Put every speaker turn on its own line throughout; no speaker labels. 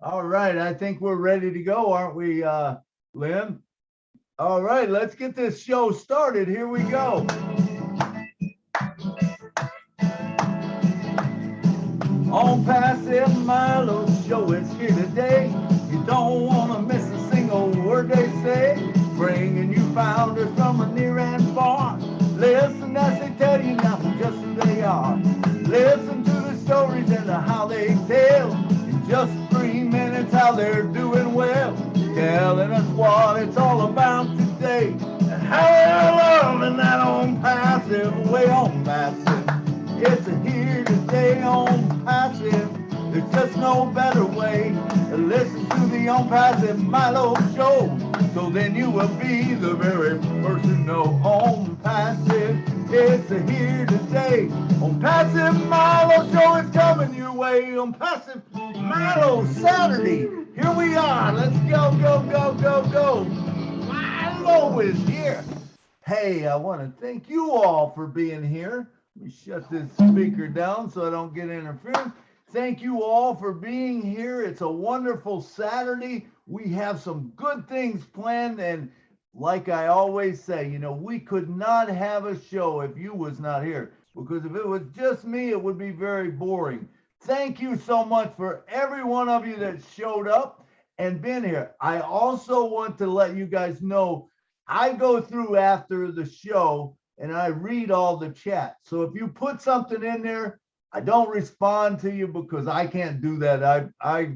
All right, I think we're ready to go, aren't we, Lynn? All right, let's get this show started. Here we go. On Passive Milo Show, it's here today. You don't want to miss a single word they say. Bringing you founders from near and far. Listen as they tell you now just who they are. Listen to the stories and how they tell. In just 3 minutes, how they're doing well. Telling us what it's all about today. And how they're loving that on passive, way on passive. It's a here today on passive. There's just no better way to listen to the On Passive Milo Show. So then you will be the very first to know on passive. It's a here today on Passive Milo Show. It's coming your way on Passive Milo Saturday. Here we are. Let's go, go, go, go, go. Milo is here. Hey, I want to thank you all for being here. Let me shut this speaker down so I don't get interference. Thank you all for being here. It's a wonderful Saturday. We have some good things planned, and like I always say, we could not have a show if you was not here, because if it was just me, it would be very boring. Thank you so much for every one of you that showed up and been here. I also want to let you guys know I go through after the show and I read all the chat. So if you put something in there, I don't respond to you because I can't do that. I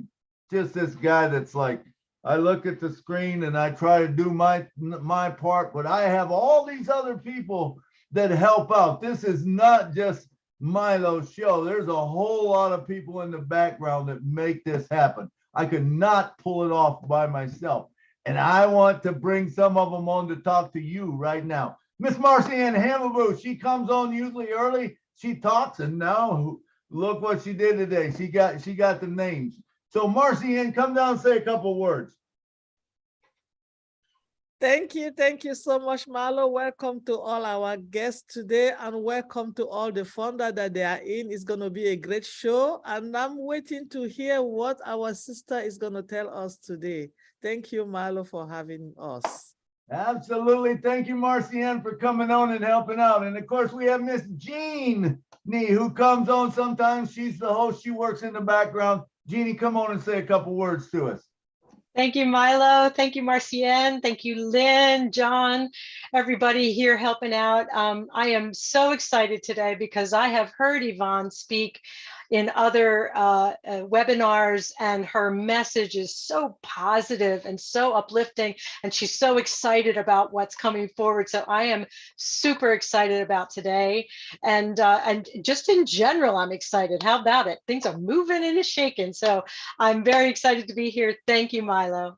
just this guy that's like, I look at the screen and I try to do my part, but I have all these other people that help out. This is not just Milo's show. There's a whole lot of people in the background that make this happen. I could not pull it off by myself. And I want to bring some of them on to talk to you right now. Miss Marcy Ann Hamaboo, she comes on usually early. She talks, and now look what she did today. She got the names. So Marcy Ann, come down and say a couple words.
Thank you so much, Marlo. Welcome to all our guests today, and welcome to all the funders that they are in. It's going to be a great show, and I'm waiting to hear what our sister is going to tell us today. Thank you, Marlo, for having us.
Absolutely. Thank you, Marcy Ann, for coming on and helping out. And of course, we have Miss Jean Nee, who comes on sometimes. She's the host. She works in the background. Jeannie, come on and say a couple words to us.
Thank you, Milo. Thank you, Marcienne. Thank you, Lynn, John, everybody here helping out. I am so excited today because I have heard Yvonne speak in other webinars, and her message is so positive and so uplifting, and she's so excited about what's coming forward. So I am super excited about today, and just in general, I'm excited. How about it? Things are moving and shaking. So I'm very excited to be here. Thank you, Milo.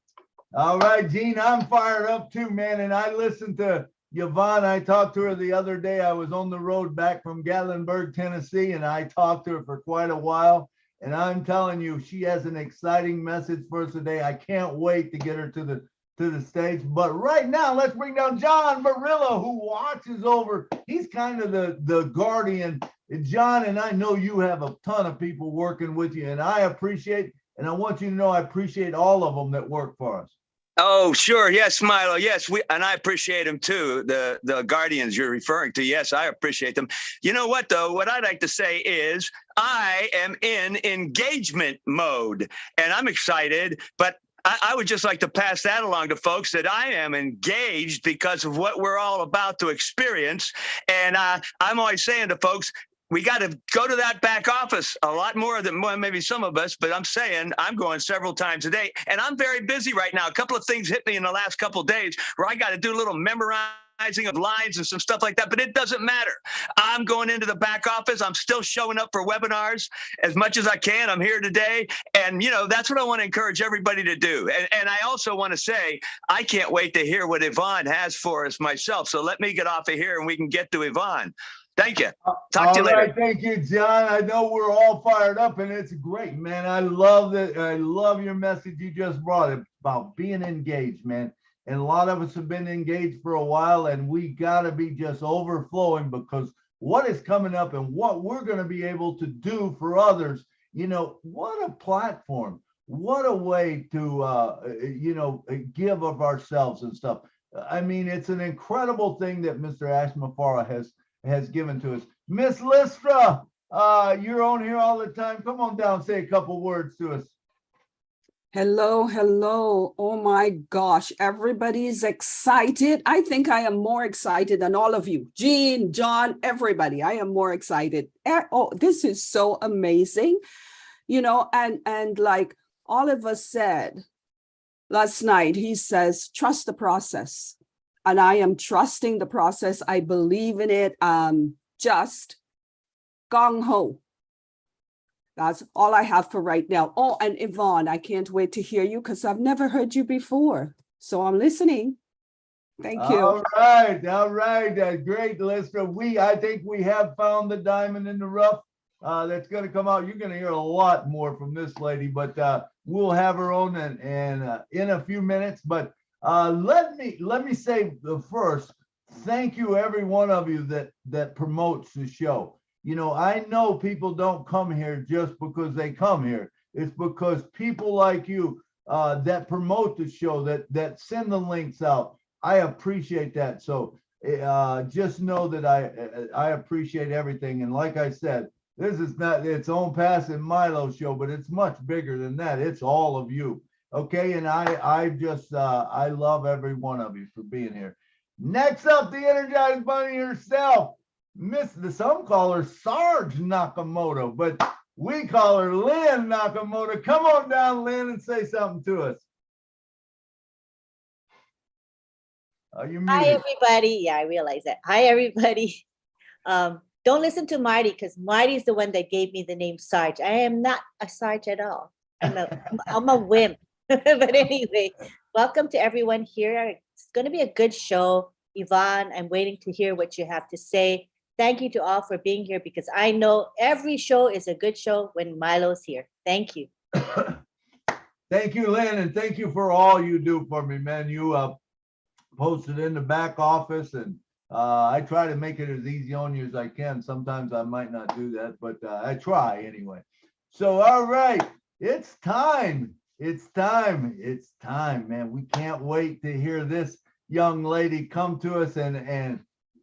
All right, Gene, I'm fired up too, man. And I listened to Yvonne. I talked to her the other day. I was on the road back from Gatlinburg, Tennessee, and I talked to her for quite a while. And I'm telling you, she has an exciting message for us today. I can't wait to get her to the stage. But right now, let's bring down John Barilla, who watches over. He's kind of the guardian. And John, and I know you have a ton of people working with you, and I appreciate, and I want you to know I appreciate all of them that work for us.
Oh, sure. Yes, Milo. Yes, and I appreciate them too. The guardians you're referring to. Yes, I appreciate them. You know what, though? What I'd like to say is I am in engagement mode, and I'm excited, but I would just like to pass that along to folks that I am engaged because of what we're all about to experience. And I'm always saying to folks, we got to go to that back office a lot more than maybe some of us, but I'm saying I'm going several times a day, and I'm very busy right now. A couple of things hit me in the last couple of days where I got to do a little memorizing of lines and some stuff like that, but it doesn't matter. I'm going into the back office. I'm still showing up for webinars as much as I can. I'm here today, and that's what I want to encourage everybody to do. And I also want to say I can't wait to hear what Yvonne has for us myself. So let me get off of here and we can get to Yvonne. Thank you. Talk to you later.
All right, thank you, John. I know we're all fired up, and it's great, man. I love that. I love your message you just brought about being engaged, man. And a lot of us have been engaged for a while, and we got to be just overflowing because what is coming up and what we're going to be able to do for others, what a platform. what a way to, give of ourselves and stuff. I mean, it's an incredible thing that Mr. Ashmafara has given to us. Miss Listra, you're on here all the time. Come on down, say a couple words to us.
Hello, hello. Oh my gosh, everybody's excited. I think I am more excited than all of you. Jean, John, everybody. I am more excited. Oh, this is so amazing. And like Oliver said last night, he says, trust the process. And I am trusting the process. I believe in it. Just gung-ho. That's all I have for right now. Oh, and Yvonne, I can't wait to hear you because I've never heard you before. So I'm listening. Thank you.
All right. Great, Lister. I think we have found the diamond in the rough that's going to come out. You're going to hear a lot more from this lady, but we'll have her on and in a few minutes. But let me say first, thank you every one of you that promotes the show. I know people don't come here just because they come here. It's because people like you that promote the show, that send the links out. I appreciate that. So just know that I appreciate everything. And like I said, this is not its own passive MILO show, but it's much bigger than that. It's all of you. Okay. And I love every one of you for being here. Next up, the Energized Bunny herself. Some call her Sarge Nakamoto, but we call her Lynn Nakamoto. Come on down, Lynn, and say something to us. You're muted.
Hi, everybody. Yeah, I realize that. Hi, everybody. Don't listen to Marty because Marty is the one that gave me the name Sarge. I am not a Sarge at all. I'm a wimp. But anyway, welcome to everyone here. It's going to be a good show. Yvonne, I'm waiting to hear what you have to say. Thank you to all for being here because I know every show is a good show when Milo's here. Thank you.
Thank you, Lynn, and thank you for all you do for me, man. You posted in the back office, and I try to make it as easy on you as I can. Sometimes I might not do that, but I try anyway. So, all right, it's time. It's time, man. We can't wait to hear this young lady come to us and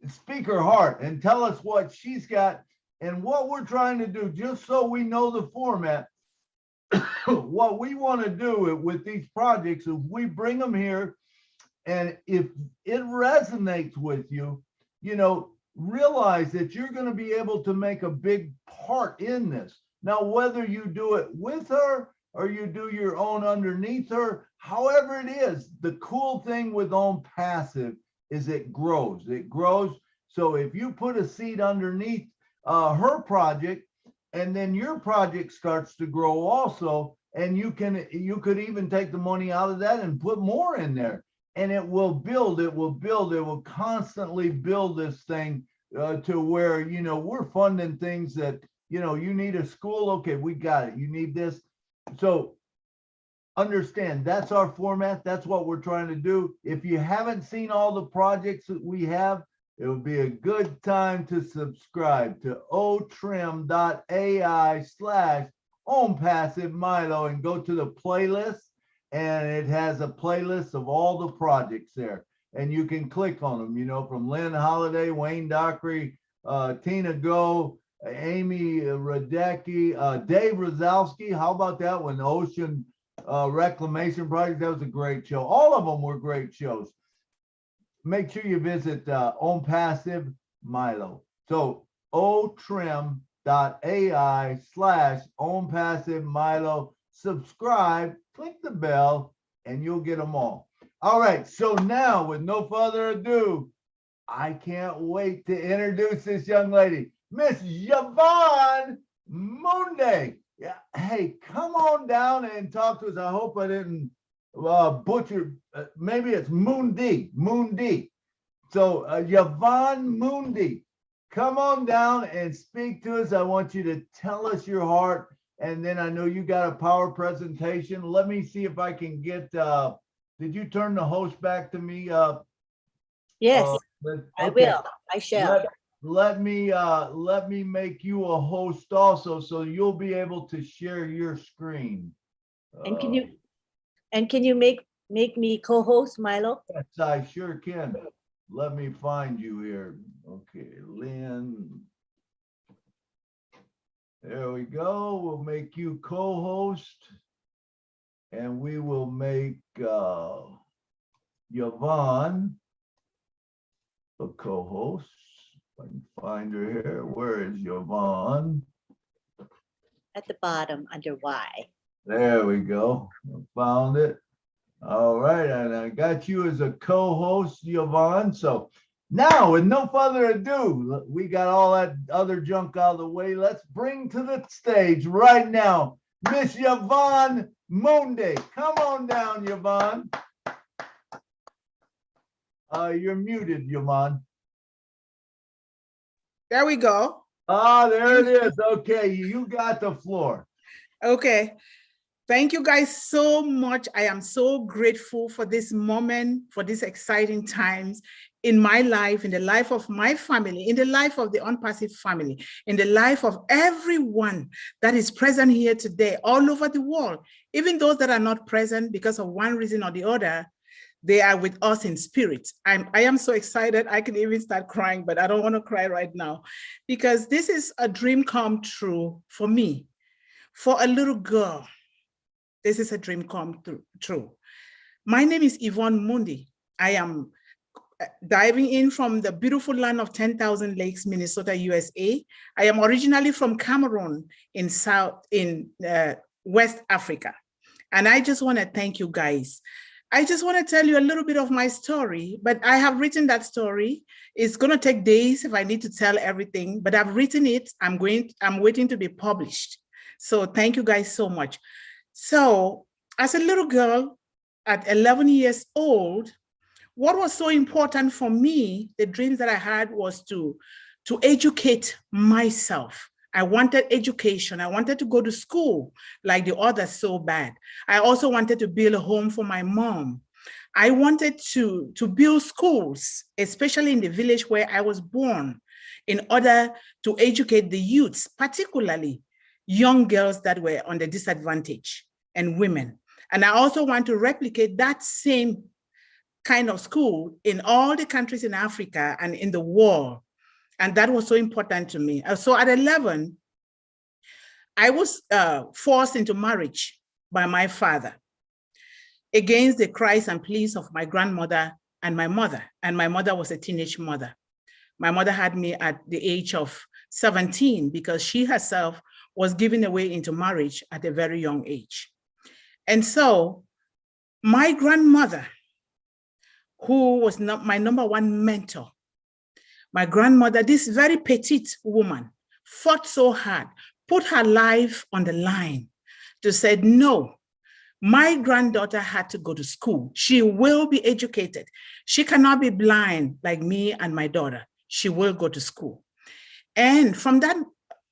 speak her heart and tell us what she's got and what we're trying to do, just so we know the format. What we want to do with these projects is we bring them here, and if it resonates with you, realize that you're going to be able to make a big part in this. Now, whether you do it with her or you do your own underneath her, however it is, the cool thing with Own Passive is it grows. So if you put a seed underneath her project, and then your project starts to grow also, and you could even take the money out of that and put more in there, and it will build. It will constantly build this thing to where we're funding things that you need a school. Okay, we got it. You need this. So understand that's our format. That's what we're trying to do. If you haven't seen all the projects that we have, it would be a good time to subscribe to otrim.ai/OwnPassiveMilo and go to the playlist, and it has a playlist of all the projects there, and you can click on them, from Lynn Holiday, Wayne Dockery, Tina Go, Amy Radecki, Dave Rozalski. How about that one? The Ocean Reclamation Project. That was a great show. All of them were great shows. Make sure you visit Own Passive MILO. So otrim.ai/OwnPassiveMilo. Subscribe, click the bell, and you'll get them all. All right. So now, with no further ado, I can't wait to introduce this young lady, Miss Yvonne Munday. Yeah. Hey, come on down and talk to us. I hope I didn't butcher. Maybe it's Mundi. So Yvonne Mundi, come on down and speak to us. I want you to tell us your heart, and then I know you got a power presentation. Let me see if I can get. Did you turn the host back to me?
Yes,
okay.
I will. I shall.
Let me make you a host also, so you'll be able to share your screen.
And can you make me co-host, Milo?
Yes, I sure can. Let me find you here. Okay, Lynn. There we go. We'll make you co-host. And we will make Yvonne the co-host. If I can find her here. Where is Yvonne?
At the bottom under Y.
There we go. I found it. All right, and I got you as a co-host, Yvonne. So now, with no further ado, we got all that other junk out of the way. Let's bring to the stage right now, Miss Yvonne Monde. Come on down, Yvonne. You're muted, Yvonne.
There we go.
Ah, there it is. Okay, you got the floor.
Okay. Thank you guys so much. I am so grateful for this moment, for these exciting times in my life, in the life of my family, in the life of the Unpassive family, in the life of everyone that is present here today, all over the world. Even those that are not present because of one reason or the other, they are with us in spirit. I am so excited. I can even start crying, but I don't want to cry right now because this is a dream come true for me. For a little girl, this is a dream come true. My name is Yvonne Mundi. I am diving in from the beautiful land of 10,000 Lakes, Minnesota, USA. I am originally from Cameroon in West Africa. And I just want to thank you guys. I just want to tell you a little bit of my story, but I have written that story. It's going to take days if I need to tell everything, but I've written it. I'm waiting to be published. So thank you guys so much. So as a little girl at 11 years old, what was so important for me, the dreams that I had was to educate myself. I wanted education. I wanted to go to school like the others so bad. I also wanted to build a home for my mom. I wanted to build schools, especially in the village where I was born, in order to educate the youths, particularly young girls that were on the disadvantage and women. And I also want to replicate that same kind of school in all the countries in Africa and in the world. And that was so important to me. So at 11, I was forced into marriage by my father against the cries and pleas of my grandmother and my mother. And my mother was a teenage mother. My mother had me at the age of 17 because she herself was given away into marriage at a very young age. And so my grandmother, who was not my number one mentor, my grandmother, this very petite woman, fought so hard, put her life on the line to say, no, my granddaughter had to go to school. She will be educated. She cannot be blind like me and my daughter. She will go to school. And from that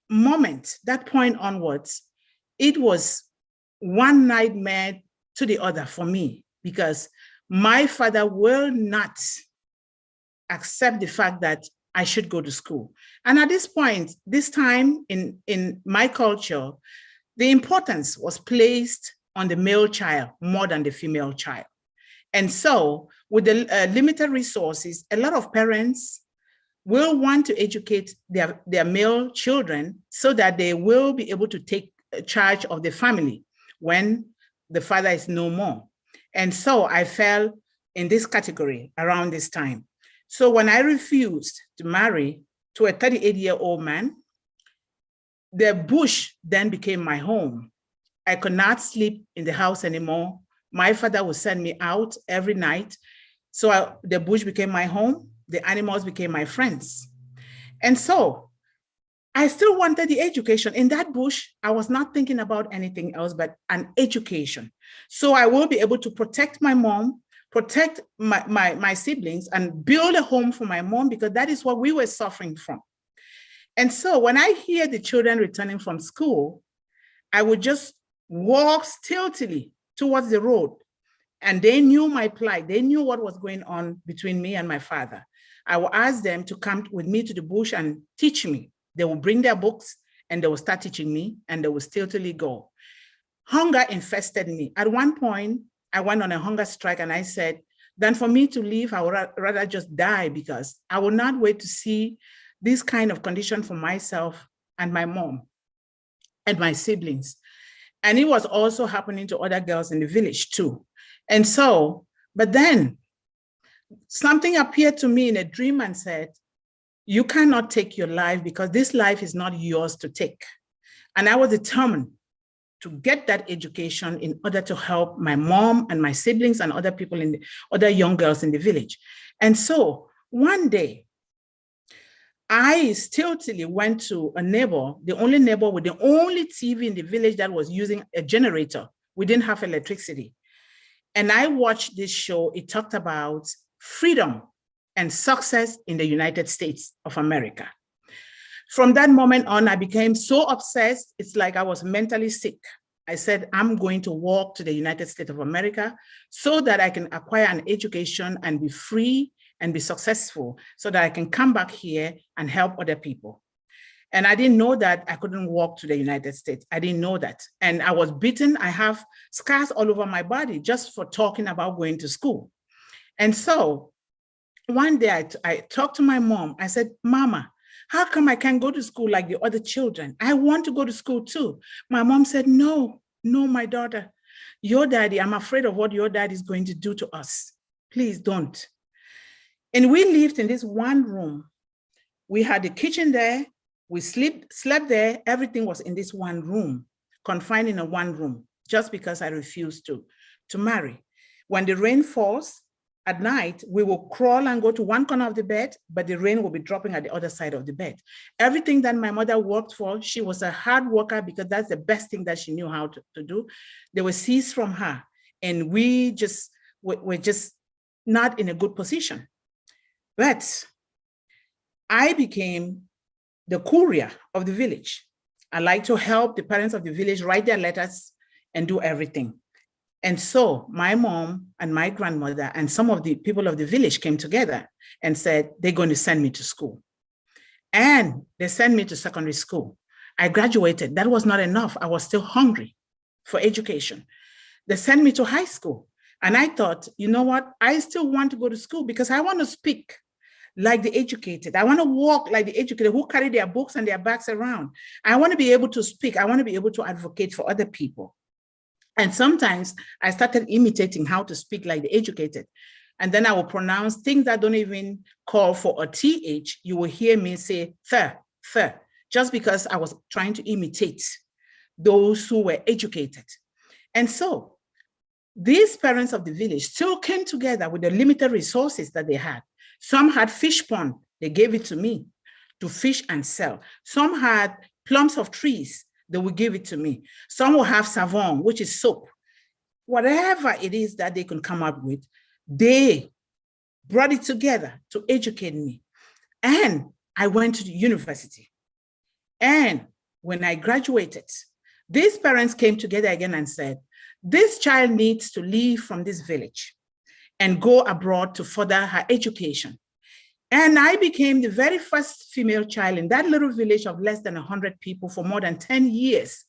moment, that point onwards, it was one nightmare to the other for me because my father will not accept the fact that I should go to school. And at this point, this time in my culture, the importance was placed on the male child more than the female child. And so with the limited resources, a lot of parents will want to educate their male children so that they will be able to take charge of the family when the father is no more. And so I fell in this category around this time. So when I refused to marry to a 38-year-old man, the bush then became my home. I could not sleep in the house anymore. My father would send me out every night. So the bush became my home. The animals became my friends. And so I still wanted the education. In that bush, I was not thinking about anything else but an education. So I will be able to protect my mom, protect my siblings, and build a home for my mom, because that is what we were suffering from. And so when I hear the children returning from school, I would just walk stealthily towards the road. And they knew my plight. They knew what was going on between me and my father. I will ask them to come with me to the bush and teach me. They will bring their books and they will start teaching me, and they will stealthily go. Hunger infested me. At one point, I went on a hunger strike and I said, then for me to leave, I would rather just die because I will not wait to see this kind of condition for myself and my mom and my siblings. And it was also happening to other girls in the village too. And so, but then something appeared to me in a dream and said, you cannot take your life because this life is not yours to take. And I was determined to get that education in order to help my mom and my siblings and other people other young girls in the village. And so one day, I stiltily went to a neighbor, the only neighbor with the only TV in the village that was using a generator. We didn't have electricity. And I watched this show. It talked about freedom and success in the United States of America. From that moment on, I became so obsessed. It's like I was mentally sick. I said, I'm going to walk to the United States of America so that I can acquire an education and be free and be successful so that I can come back here and help other people. And I didn't know that I couldn't walk to the United States. I didn't know that. And I was beaten. I have scars all over my body just for talking about going to school. And so one day I talked to my mom. I said, Mama, how come I can't go to school like the other children? I want to go to school too. My mom said, no, my daughter, your daddy, I'm afraid of what your daddy is going to do to us. Please don't. And we lived in this one room. We had the kitchen there. We slept there. Everything was in this one room, confined in a one room, just because I refused to marry. When the rain falls, at night, we will crawl and go to one corner of the bed, but the rain will be dropping at the other side of the bed. Everything that my mother worked for, she was a hard worker because that's the best thing that she knew how to do. They were seized from her, and we're just not in a good position. But I became the courier of the village. I like to help the parents of the village write their letters and do everything. And so my mom and my grandmother and some of the people of the village came together and said, they're going to send me to school. And they sent me to secondary school. I graduated. That was not enough. I was still hungry for education. They sent me to high school. And I thought, you know what? I still want to go to school because I want to speak like the educated. I want to walk like the educated who carry their books and their bags around. I want to be able to speak. I want to be able to advocate for other people. And sometimes I started imitating how to speak like the educated. And then I will pronounce things that don't even call for a TH. You will hear me say, th, just because I was trying to imitate those who were educated. And so these parents of the village still came together with the limited resources that they had. Some had fish pond. They gave it to me to fish and sell. Some had plums of trees. They will give it to me. Some will have savon, which is soap. Whatever it is that they can come up with, they brought it together to educate me. And I went to the university. And when I graduated, these parents came together again and said, this child needs to leave from this village and go abroad to further her education. And I became the very first female child in that little village of less than 100 people for more than 10 years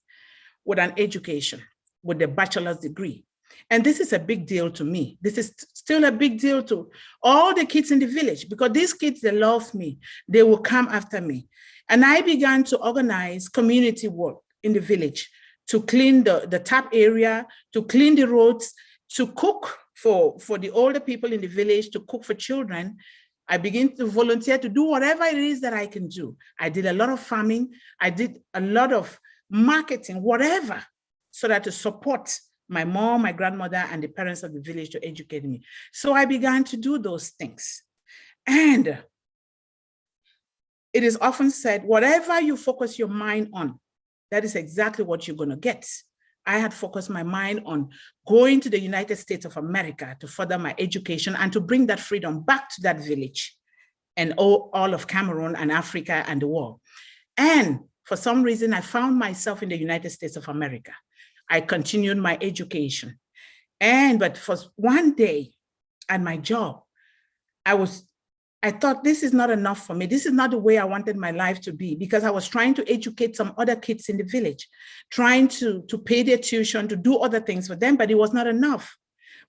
with an education, with a bachelor's degree. And this is a big deal to me. This is still a big deal to all the kids in the village because these kids, they love me. They will come after me. And I began to organize community work in the village to clean the tap area, to clean the roads, to cook for the older people in the village, to cook for children. I began to volunteer to do whatever it is that I can do. I did a lot of farming. I did a lot of marketing, whatever, so that to support my mom, my grandmother, and the parents of the village to educate me. So I began to do those things. And it is often said, whatever you focus your mind on, that is exactly what you're going to get. I had focused my mind on going to the United States of America to further my education and to bring that freedom back to that village and all of Cameroon and Africa and the world. And for some reason, I found myself in the United States of America. I continued my education. But for one day at my job, I I thought this is not enough for me. This is not the way I wanted my life to be, because I was trying to educate some other kids in the village, trying to pay their tuition, to do other things for them, but it was not enough.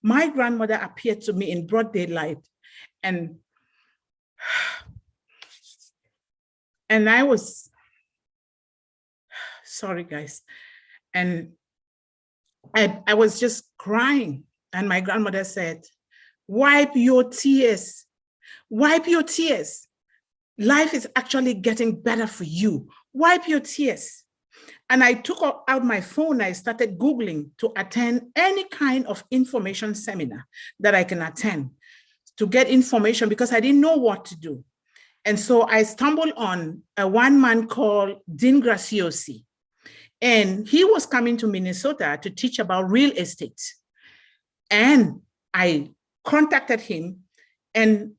My grandmother appeared to me in broad daylight, and I was, sorry guys, and I was just crying, and my grandmother said, wipe your tears. Wipe your tears. Life is actually getting better for you. Wipe your tears. And I took out my phone. I started Googling to attend any kind of information seminar that I can attend to get information, because I didn't know what to do. And so I stumbled on one man called Dean Graciosi. And he was coming to Minnesota to teach about real estate. And I contacted him, and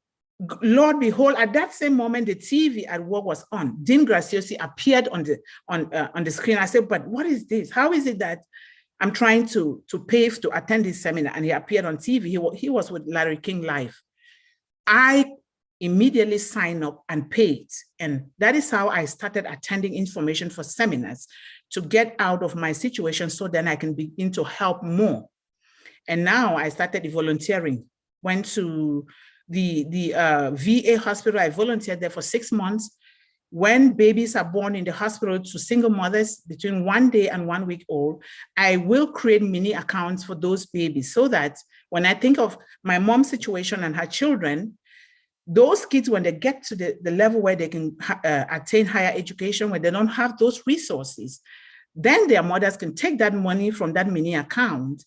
Lord behold, at that same moment, the TV at work was on. Dean Graciosi appeared on the screen. I said, but what is this? How is it that I'm trying to pay to attend this seminar? And he appeared on TV. He was with Larry King Live. I immediately signed up and paid. And that is how I started attending information for seminars to get out of my situation, so then I can begin to help more. And now I started volunteering, went to the VA hospital. I volunteered there for 6 months. When babies are born in the hospital to single mothers between 1 day and 1 week old, I will create mini accounts for those babies, so that when I think of my mom's situation and her children, those kids, when they get to the level where they can attain higher education, when they don't have those resources, then their mothers can take that money from that mini account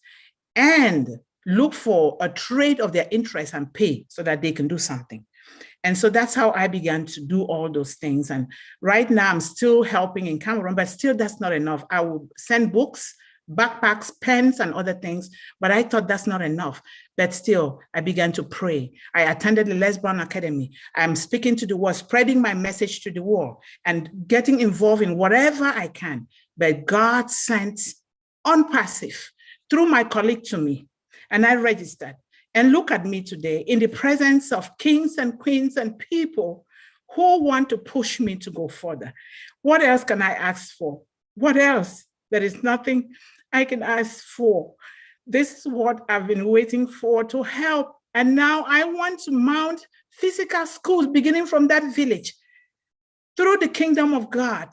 and look for a trade of their interest and pay, so that they can do something. And so that's how I began to do all those things. And right now I'm still helping in Cameroon, but still that's not enough. I will send books, backpacks, pens, and other things, but I thought that's not enough. But still, I began to pray. I attended the Lesbian Academy. I'm speaking to the world, spreading my message to the world, and getting involved in whatever I can. But God sent on passive through my colleague to me, and I registered. And look at me today in the presence of kings and queens and people who want to push me to go further. What else can I ask for? What else? There is nothing I can ask for. This is what I've been waiting for, to help. And now I want to mount physical schools beginning from that village through the kingdom of God,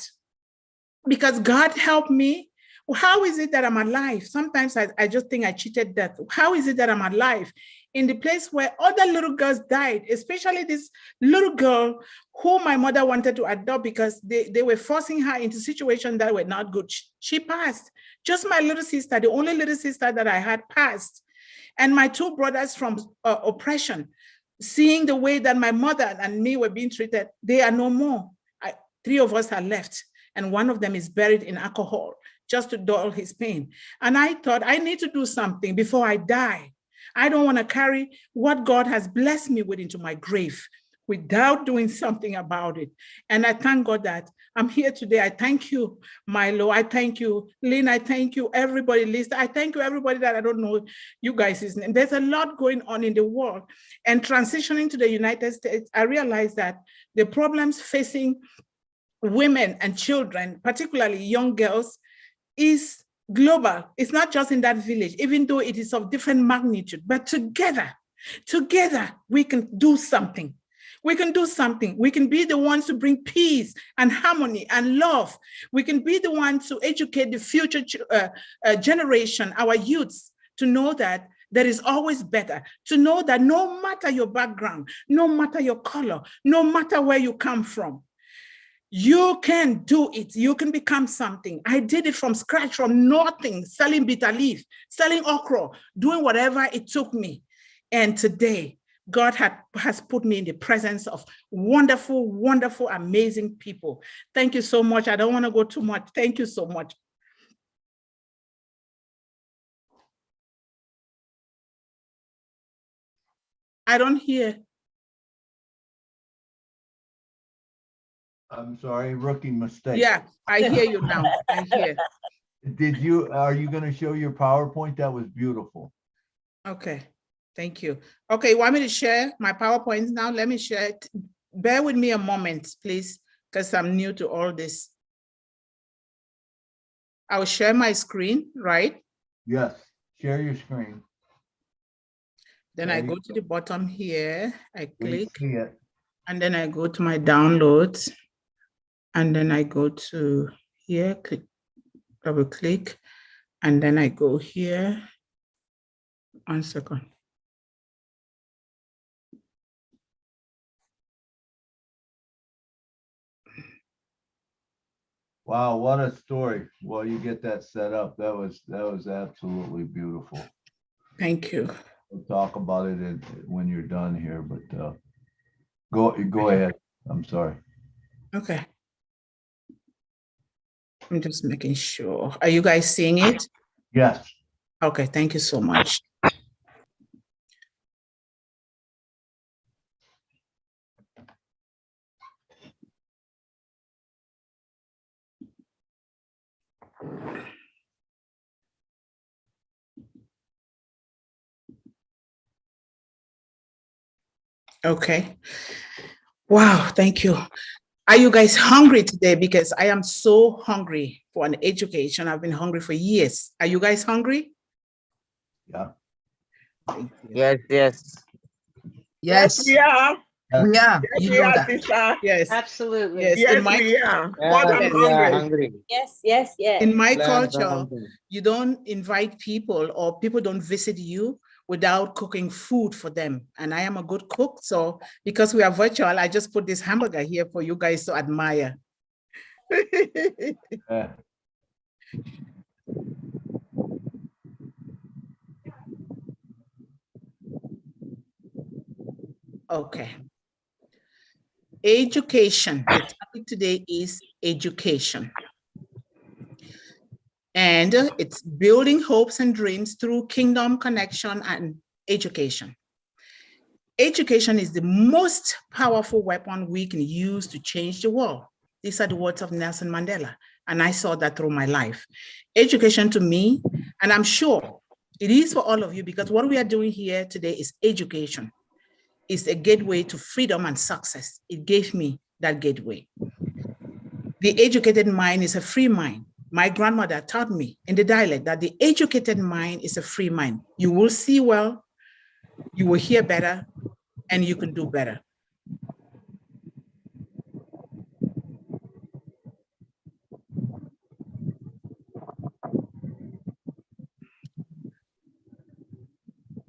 because God helped me. How is it that I'm alive? Sometimes I just think I cheated death. How is it that I'm alive in the place where other little girls died, especially this little girl who my mother wanted to adopt because they were forcing her into situations that were not good. She passed. Just my little sister, the only little sister that I had, passed. And my two brothers from oppression, seeing the way that my mother and me were being treated, they are no more. 3 of us are left, and one of them is buried in alcohol, just to dull his pain. And I thought, I need to do something before I die. I don't want to carry what God has blessed me with into my grave without doing something about it. And I thank God that I'm here today. I thank you, Milo. I thank you, Lynn. I thank you, everybody, Lisa. I thank you, everybody that I don't know you guys' name. There's a lot going on in the world. And transitioning to the United States, I realized that the problems facing women and children, particularly young girls, is global. It's not just in that village, even though it is of different magnitude, but together we can do something. We can do something. We can be the ones to bring peace and harmony and love. We can be the ones to educate the future generation, our youths, to know that there is always better, to know that no matter your background, no matter your color, no matter where you come from, you can do it. You can become something. I did it from scratch, from nothing, selling bitter leaf, selling okra, doing whatever it took me. And today, God has put me in the presence of wonderful, wonderful, amazing people. Thank you so much. I don't want to go too much. Thank you so much. I don't hear.
I'm sorry, rookie mistake.
Yeah, I hear you now. I hear.
Are you going to show your PowerPoint? That was beautiful.
Okay. Thank you. Okay, you want me to share my PowerPoint now? Let me share it. Bear with me a moment, please, because I'm new to all this. I'll share my screen, right?
Yes, share your screen.
Then I go to the bottom here, I click,
See it.
and then I go to my downloads, and then I go to here, click, double click, and then I go here. 1 second.
Wow, what a story. Well, you get that set up. That was absolutely beautiful.
Thank you.
We'll talk about it when you're done here, but go ahead. I'm sorry.
Okay. I'm just making sure. Are you guys seeing it?
Yes.
Okay, thank you so much. Okay. Wow, thank you. Are you guys hungry today? Because I am so hungry for an education. I've been hungry for years. Are you guys hungry?
Yeah.
Thank you.
Yes, yes.
Yes, we are.
We
are.
Yes,
You
we
know
are,
that.
sister.
Yes.
Absolutely.
Yes.
Yes,
In my,
we are.
Yeah,
But I'm
yes.
we are
hungry.
hungry.
Yes, yes, yes.
In my
Plants are
culture,
hungry.
you don't invite people or people don't visit you without cooking food for them. And I am a good cook. So because we are virtual, I just put this hamburger here for you guys to admire.
Yeah.
Okay. Education. The topic today is education. And it's building hopes and dreams through kingdom connection and education. Education is the most powerful weapon we can use to change the world. These are the words of Nelson Mandela, and I saw that through my life. Education to me, and I'm sure it is for all of you, because what we are doing here today is education. It's a gateway to freedom and success. It gave me that gateway. The educated mind is a free mind. My grandmother taught me in the dialect that the educated mind is a free mind. You will see well, you will hear better, and you can do better.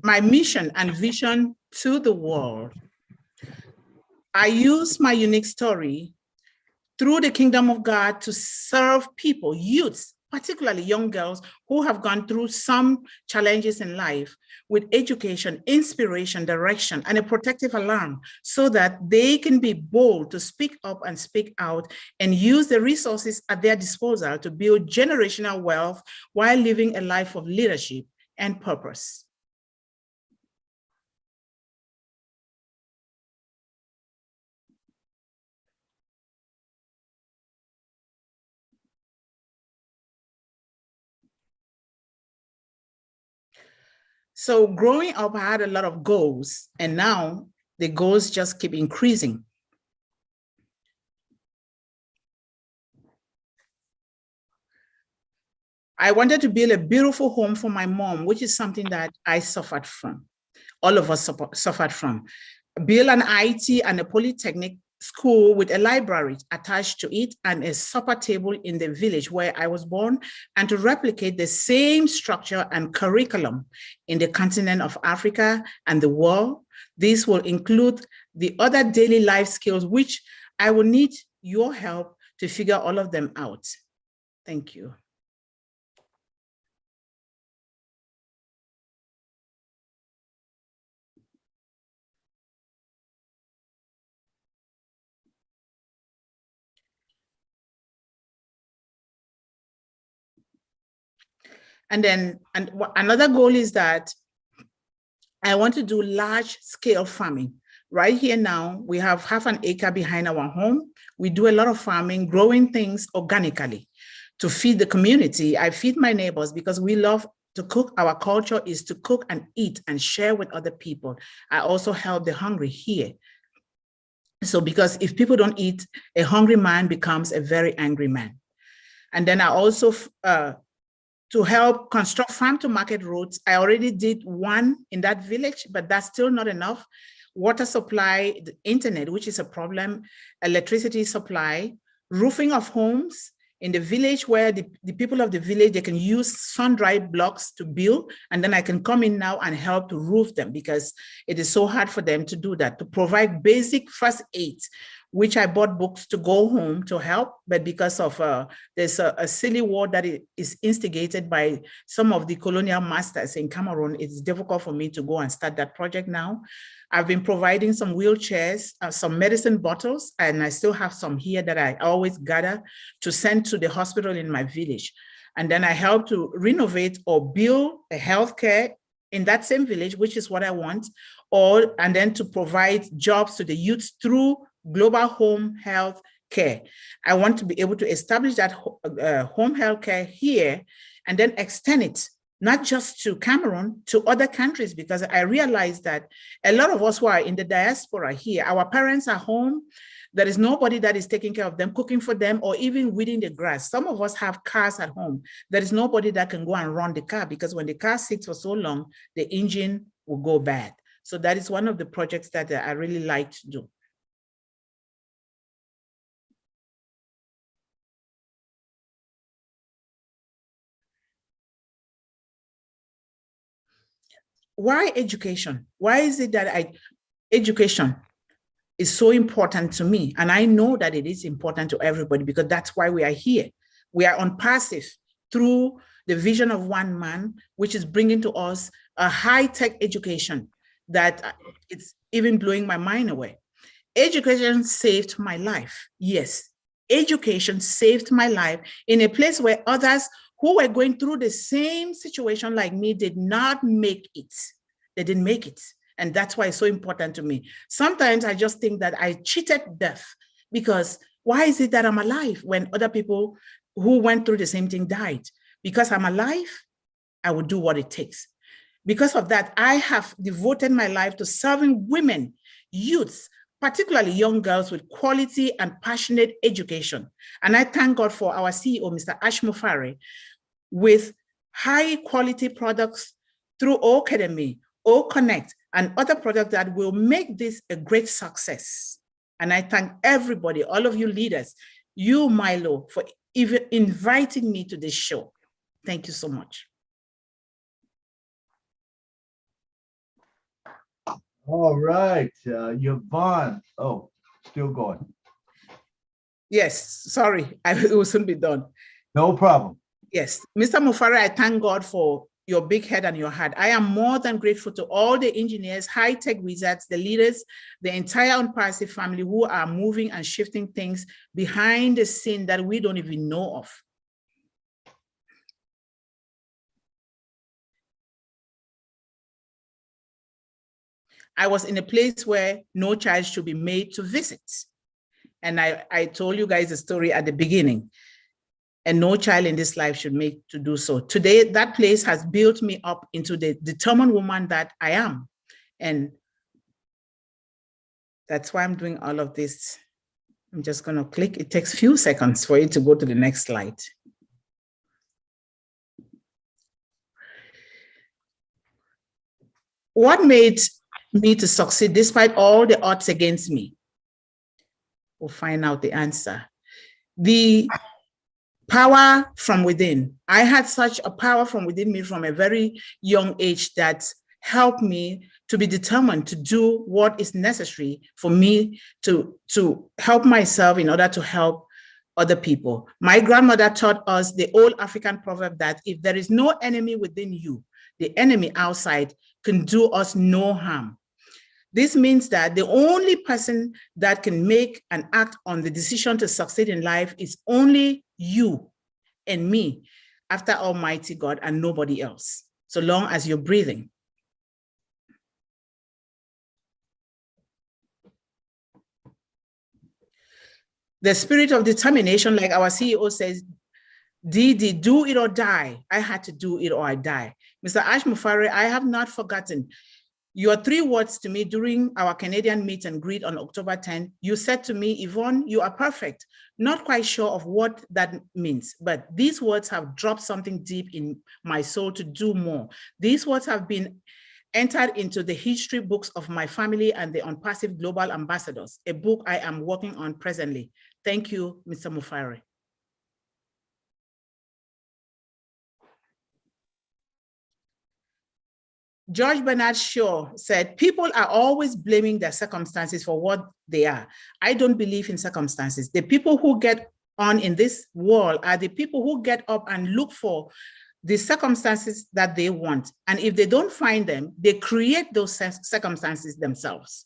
My mission and vision to the world. I use my unique story through the kingdom of God to serve people, youths, particularly young girls who have gone through some challenges in life, with education, inspiration, direction, and a protective alarm, so that they can be bold to speak up and speak out and use the resources at their disposal to build generational wealth while living a life of leadership and purpose. So growing up, I had a lot of goals, and now the goals just keep increasing. I wanted to build a beautiful home for my mom, which is something that I suffered from. All of us suffered from. Build an IT and a polytechnic school with a library attached to it and a supper table in the village where I was born, and to replicate the same structure and curriculum in the continent of Africa and the world. This will include the other daily life skills, which I will need your help to figure all of them out. Thank you. And then another goal is that I want to do large scale farming. Right here now, we have 1/2 acre behind our home. We do a lot of farming, growing things organically to feed the community. I feed my neighbors because we love to cook. Our culture is to cook and eat and share with other people. I also help the hungry here. So because if people don't eat, a hungry man becomes a very angry man. And then I also, to help construct farm to market roads, I already did one in that village, but that's still not enough. Water supply, the internet, which is a problem, electricity supply, roofing of homes in the village where the people of the village, they can use sun-dried blocks to build, and then I can come in now and help to roof them because it is so hard for them to do that, to provide basic first aid, which I bought books to go home to help, but because of there's a silly war that is instigated by some of the colonial masters in Cameroon, it's difficult for me to go and start that project now. I've been providing some wheelchairs, some medicine bottles, and I still have some here that I always gather to send to the hospital in my village. And then I help to renovate or build a healthcare in that same village, which is what I want, and then to provide jobs to the youth through global home health care. I want to be able to establish that home health care here and then extend it, not just to Cameroon, to other countries, because I realize that a lot of us who are in the diaspora here, our parents are home, there is nobody that is taking care of them, cooking for them, or even weeding the grass. Some of us have cars at home. There is nobody that can go and run the car because when the car sits for so long, the engine will go bad. So that is one of the projects that I really like to do. Why education? Why is it that education is so important to me? And I know that it is important to everybody because that's why we are here. We are on passive through the vision of one man, which is bringing to us a high-tech education that it's even blowing my mind away. Education saved my life. Yes, education saved my life in a place where others who were going through the same situation like me did not make it. They didn't make it. And that's why it's so important to me. Sometimes I just think that I cheated death because why is it that I'm alive when other people who went through the same thing died? Because I'm alive, I will do what it takes. Because of that, I have devoted my life to serving women, youths, particularly young girls with quality and passionate education. And I thank God for our CEO, Mr. Ash Mufare, with high quality products through O Academy, O Connect, and other products that will make this a great success. And I thank everybody, all of you leaders, you, Milo, for even inviting me to this show. Thank you so much.
All right, Yvonne. Oh, still going.
Yes, sorry, it will soon be done.
No problem.
Yes, Mr. Mufare, I thank God for your big head and your heart. I am more than grateful to all the engineers, high-tech wizards, the leaders, the entire Unpassive family who are moving and shifting things behind the scene that we don't even know of. I was in a place where no child should be made to visit. And I told you guys the story at the beginning. And no child in this life should make to do so. Today, that place has built me up into the determined woman that I am. And that's why I'm doing all of this. I'm just gonna click. It takes a few seconds for it to go to the next slide. What made me to succeed despite all the odds against me? We'll find out the answer. The power from within. I had such a power from within me from a very young age that helped me to be determined to do what is necessary for me to help myself in order to help other people. My grandmother taught us the old African proverb that if there is no enemy within you, the enemy outside can do us no harm. This means that the only person that can make and act on the decision to succeed in life is only you and me, after Almighty God, and nobody else, so long as you're breathing. The spirit of determination, like our CEO says, Didi, do it or die. I had to do it or I die. Mr. Ash Mufari, I have not forgotten your 3 words to me during our Canadian meet and greet on October 10. You said to me, Yvonne, you are perfect. Not quite sure of what that means, but these words have dropped something deep in my soul to do more. These words have been entered into the history books of my family and the Unpassive Global Ambassadors, a book I am working on presently. Thank you, Mr. Mufari. George Bernard Shaw said, people are always blaming their circumstances for what they are. I don't believe in circumstances. The people who get on in this world are the people who get up and look for the circumstances that they want. And if they don't find them, they create those circumstances themselves.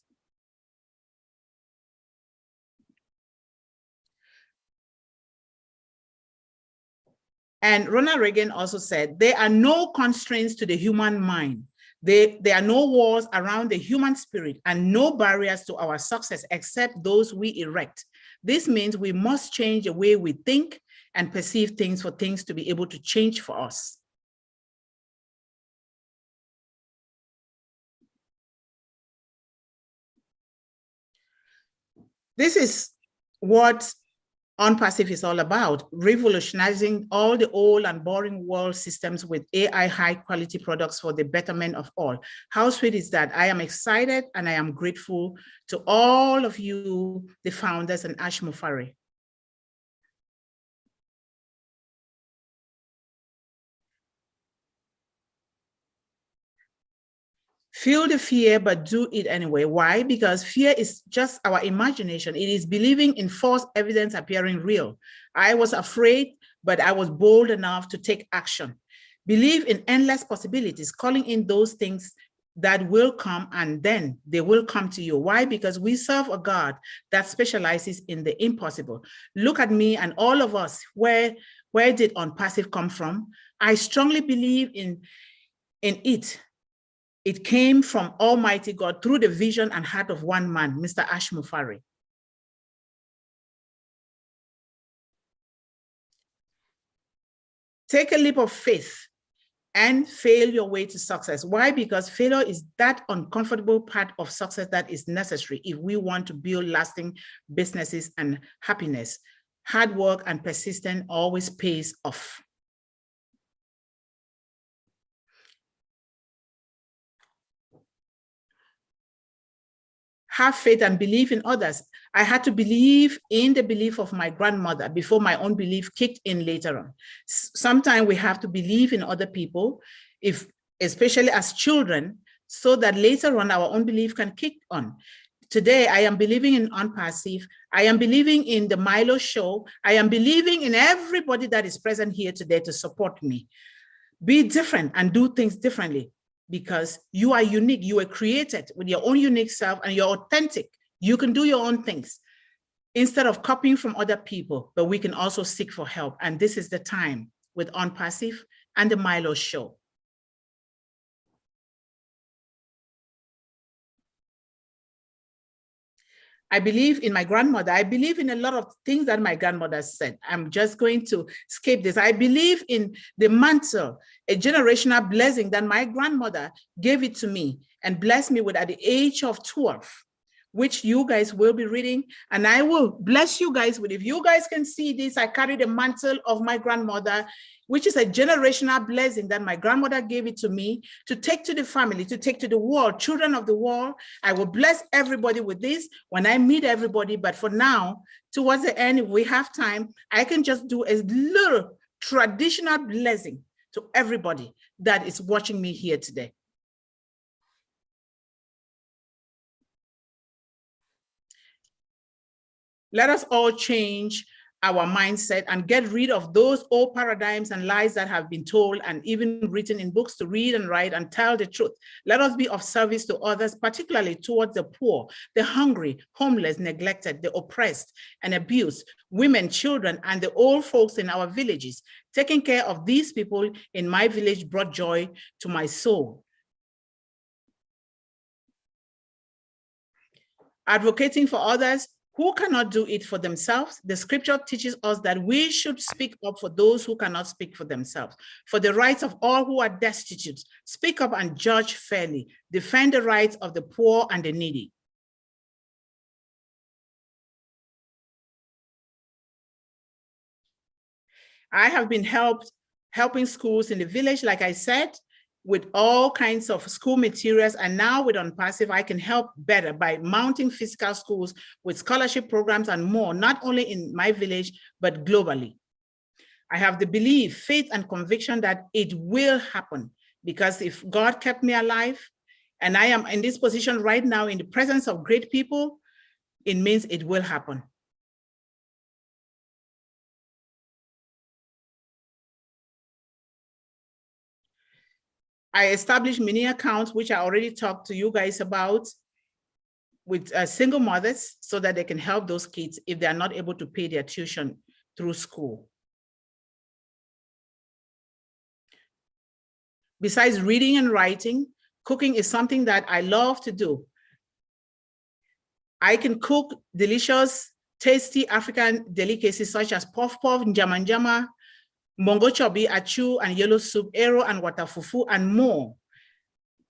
And Ronald Reagan also said, there are no constraints to the human mind. There are no walls around the human spirit and no barriers to our success except those we erect. This means we must change the way we think and perceive things for things to be able to change for us. This is what Unpassive is all about, revolutionizing all the old and boring world systems with AI high quality products for the betterment of all. How sweet is that? I am excited and I am grateful to all of you, the founders, and Ash Mufari. Feel the fear, but do it anyway. Why? Because fear is just our imagination. It is believing in false evidence appearing real. I was afraid, but I was bold enough to take action. Believe in endless possibilities, calling in those things that will come, and then they will come to you. Why? Because we serve a God that specializes in the impossible. Look at me and all of us. Where did Unpassive come from? I strongly believe in it. It came from Almighty God through the vision and heart of one man, Mr. Ash Mufari. Take a leap of faith and fail your way to success. Why? Because failure is that uncomfortable part of success that is necessary if we want to build lasting businesses and happiness. Hard work and persistence always pays off. Have faith and believe in others. I had to believe in the belief of my grandmother before my own belief kicked in later on. Sometimes we have to believe in other people, especially as children, so that later on our own belief can kick on. Today, I am believing in Unpassive. I am believing in the MILO Show. I am believing in everybody that is present here today to support me. Be different and do things differently, because you are unique. You were created with your own unique self and you're authentic. You can do your own things instead of copying from other people, but we can also seek for help. And this is the time with Unpassive and the MILO Show. I believe in my grandmother. I believe in a lot of things that my grandmother said. I'm just going to skip this. I believe in the mantle, a generational blessing that my grandmother gave it to me and blessed me with at the age of 12, which you guys will be reading. And I will bless you guys with, if you guys can see this, I carry the mantle of my grandmother, which is a generational blessing that my grandmother gave it to me to take to the family, to take to the world, children of the world. I will bless everybody with this when I meet everybody. But for now, towards the end, if we have time, I can just do a little traditional blessing to everybody that is watching me here today. Let us all change our mindset and get rid of those old paradigms and lies that have been told and even written in books to read and write and tell the truth. Let us be of service to others, particularly towards the poor, the hungry, homeless, neglected, the oppressed and abused, women, children, and the old folks in our villages. Taking care of these people in my village brought joy to my soul. Advocating for others who cannot do it for themselves. The scripture teaches us that we should speak up for those who cannot speak for themselves, for the rights of all who are destitute. Speak up and judge fairly. Defend the rights of the poor and the needy. I have been helping schools in the village, like I said, with all kinds of school materials. And now with OnPassive, I can help better by mounting physical schools with scholarship programs and more, not only in my village, but globally. I have the belief, faith, and conviction that it will happen, because if God kept me alive and I am in this position right now in the presence of great people, it means it will happen. I established mini accounts, which I already talked to you guys about, with single mothers, so that they can help those kids if they are not able to pay their tuition through school. Besides reading and writing, cooking is something that I love to do. I can cook delicious, tasty African delicacies such as puff puff, njama njama, mongo chobi, achu, and yellow soup, ero, and water fufu, and more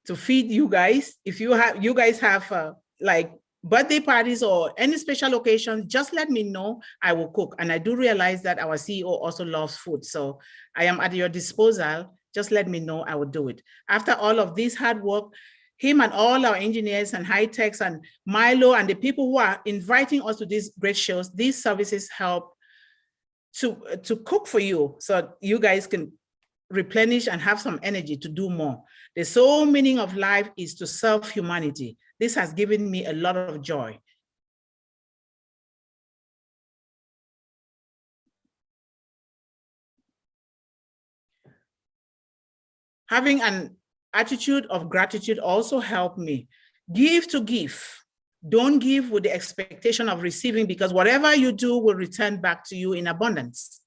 to feed you guys. If you guys have like birthday parties or any special occasions, just let me know. I will cook. And I do realize that our CEO also loves food. So I am at your disposal. Just let me know, I will do it. After all of this hard work, him and all our engineers and high techs and Milo and the people who are inviting us to these great shows, these services help to cook for you, so you guys can replenish and have some energy to do more. The sole meaning of life is to serve humanity. This has given me a lot of joy. Having an attitude of gratitude also helped me. Give to give. Don't give with the expectation of receiving, because whatever you do will return back to you in abundance.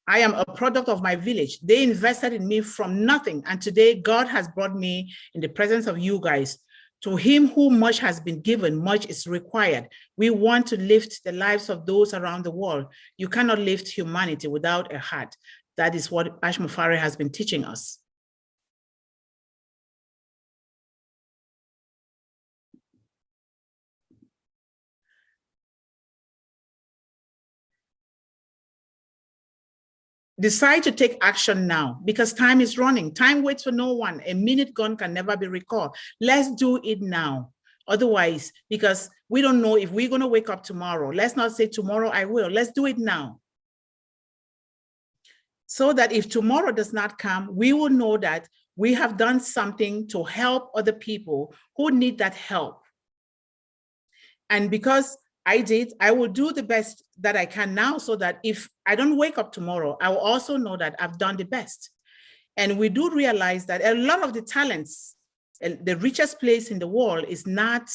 I am a product of my village. They invested in me from nothing. And today God has brought me in the presence of you guys. To him who much has been given, much is required. We want to lift the lives of those around the world. You cannot lift humanity without a heart. That is what Ash Mufari has been teaching us. Decide to take action now, because time is running. Time waits for no one. A minute gone can never be recalled. Let's do it now. Otherwise, because we don't know if we're going to wake up tomorrow. Let's not say tomorrow I will. Let's do it now. So that if tomorrow does not come, we will know that we have done something to help other people who need that help. And because I did, I will do the best that I can now, so that if I don't wake up tomorrow, I will also know that I've done the best. And we do realize that a lot of the talents, the richest place in the world is not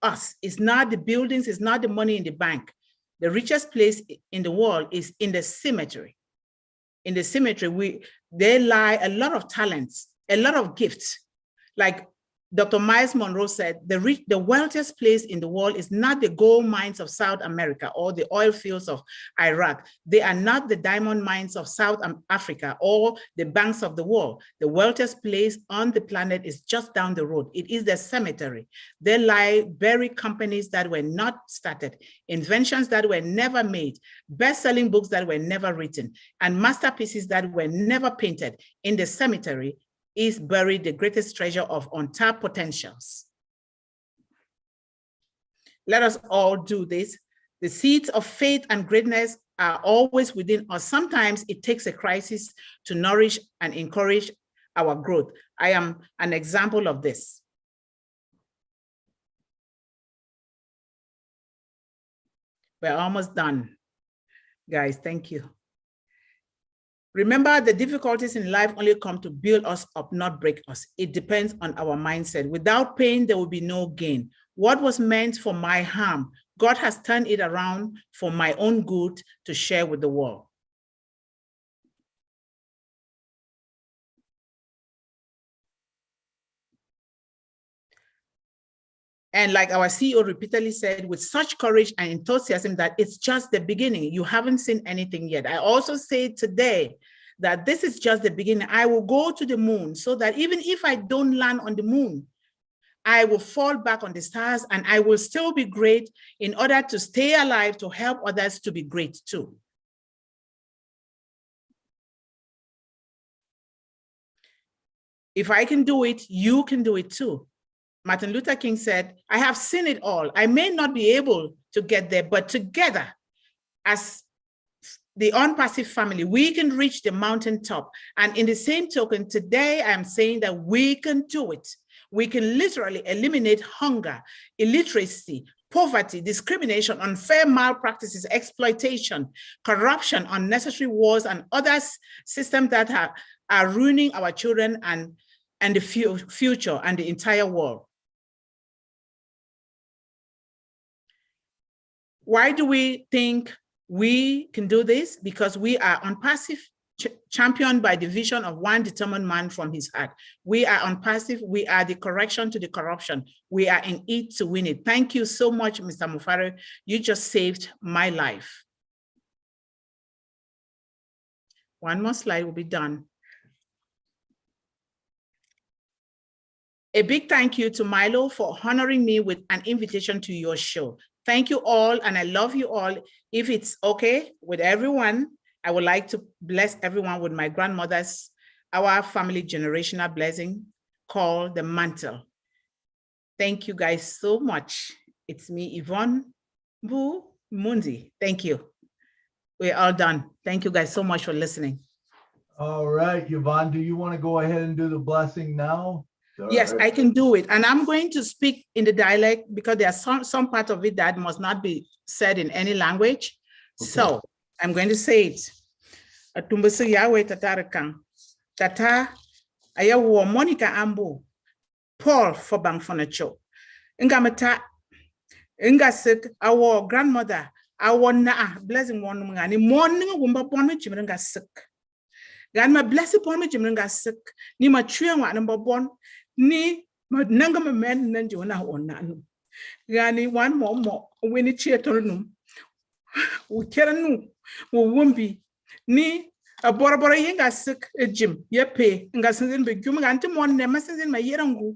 us, it's not the buildings, it's not the money in the bank. The richest place in the world is in the cemetery. In the cemetery, there lie a lot of talents, a lot of gifts. Like Dr. Miles Monroe said, the wealthiest place in the world is not the gold mines of South America or the oil fields of Iraq. They are not the diamond mines of South Africa or the banks of the world. The wealthiest place on the planet is just down the road. It is the cemetery. There lie buried companies that were not started, inventions that were never made, best-selling books that were never written, and masterpieces that were never painted. In the cemetery is buried the greatest treasure of untapped potentials. Let us all do this. The seeds of faith and greatness are always within us. Sometimes it takes a crisis to nourish and encourage our growth. I am an example of this. We're almost done, guys. Thank you. Remember, the difficulties in life only come to build us up, not break us. It depends on our mindset. Without pain, there will be no gain. What was meant for my harm, God has turned it around for my own good to share with the world. And like our CEO repeatedly said, with such courage and enthusiasm, that it's just the beginning. You haven't seen anything yet. I also say today that this is just the beginning. I will go to the moon so that even if I don't land on the moon, I will fall back on the stars and I will still be great in order to stay alive, to help others to be great too. If I can do it, you can do it too. Martin Luther King said, I have seen it all. I may not be able to get there, but together, as the Unpassive family, we can reach the mountaintop. And in the same token, today I am saying that we can do it. We can literally eliminate hunger, illiteracy, poverty, discrimination, unfair malpractices, exploitation, corruption, unnecessary wars, and other systems that are ruining our children and the future and the entire world. Why do we think we can do this? Because we are Unpassive, championed by the vision of one determined man from his heart. We are Unpassive. We are the correction to the corruption. We are in it to win it. Thank you so much, Mr. Mufare. You just saved my life. One more slide will be done. A big thank you to Milo for honoring me with an invitation to your show. Thank you all, and I love you all. If it's okay with everyone, I would like to bless everyone with my grandmother's, our family generational blessing called the mantle. Thank you guys so much. It's me, Yvonne Bu Mundi. Thank you. We're all done. Thank you guys so much for listening.
All right, Yvonne, do you want to go ahead and do the blessing now?
Yes, I can do it. And I'm going to speak in the dialect because there's some part of it that must not be said in any language. Okay. So I'm going to say it. Atumbasi Yahweh Tatarakang. Tata Ayawo Monica Ambo. Paul for Bang Fonacho. Ingamata Ingasik, our grandmother, our na blessing one mangani morning wumba pon me chimrenga sick. Grandma bless upon me chimrenga sick. Ni ma chua wa number one. Ni nanga me men nanjona onanu. Gani one more when it cheatonum. We keranu, we wumbi. Ni a borabora yinga sick a Jim, yepe, and gasin be gum antimon nemesis in my yerangu.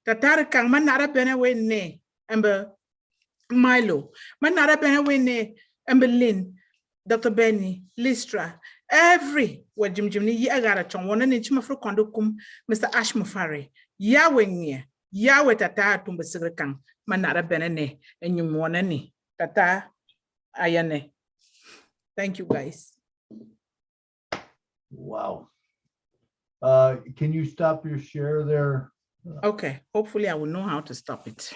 Tatarakang manara benawe ne, ember Milo, manara benawe ne, ember Lynn, Dr. Benny, Listra, every where Jim Jimmy Yagarachon, one and inch of conducum, Mr. Ashmufari. Yahweh Yahweh tata tumbasirakang manara benene and you monani tata ayane. Thank you guys.
Wow. Can you stop your share there?
Okay, hopefully I will know how to stop it.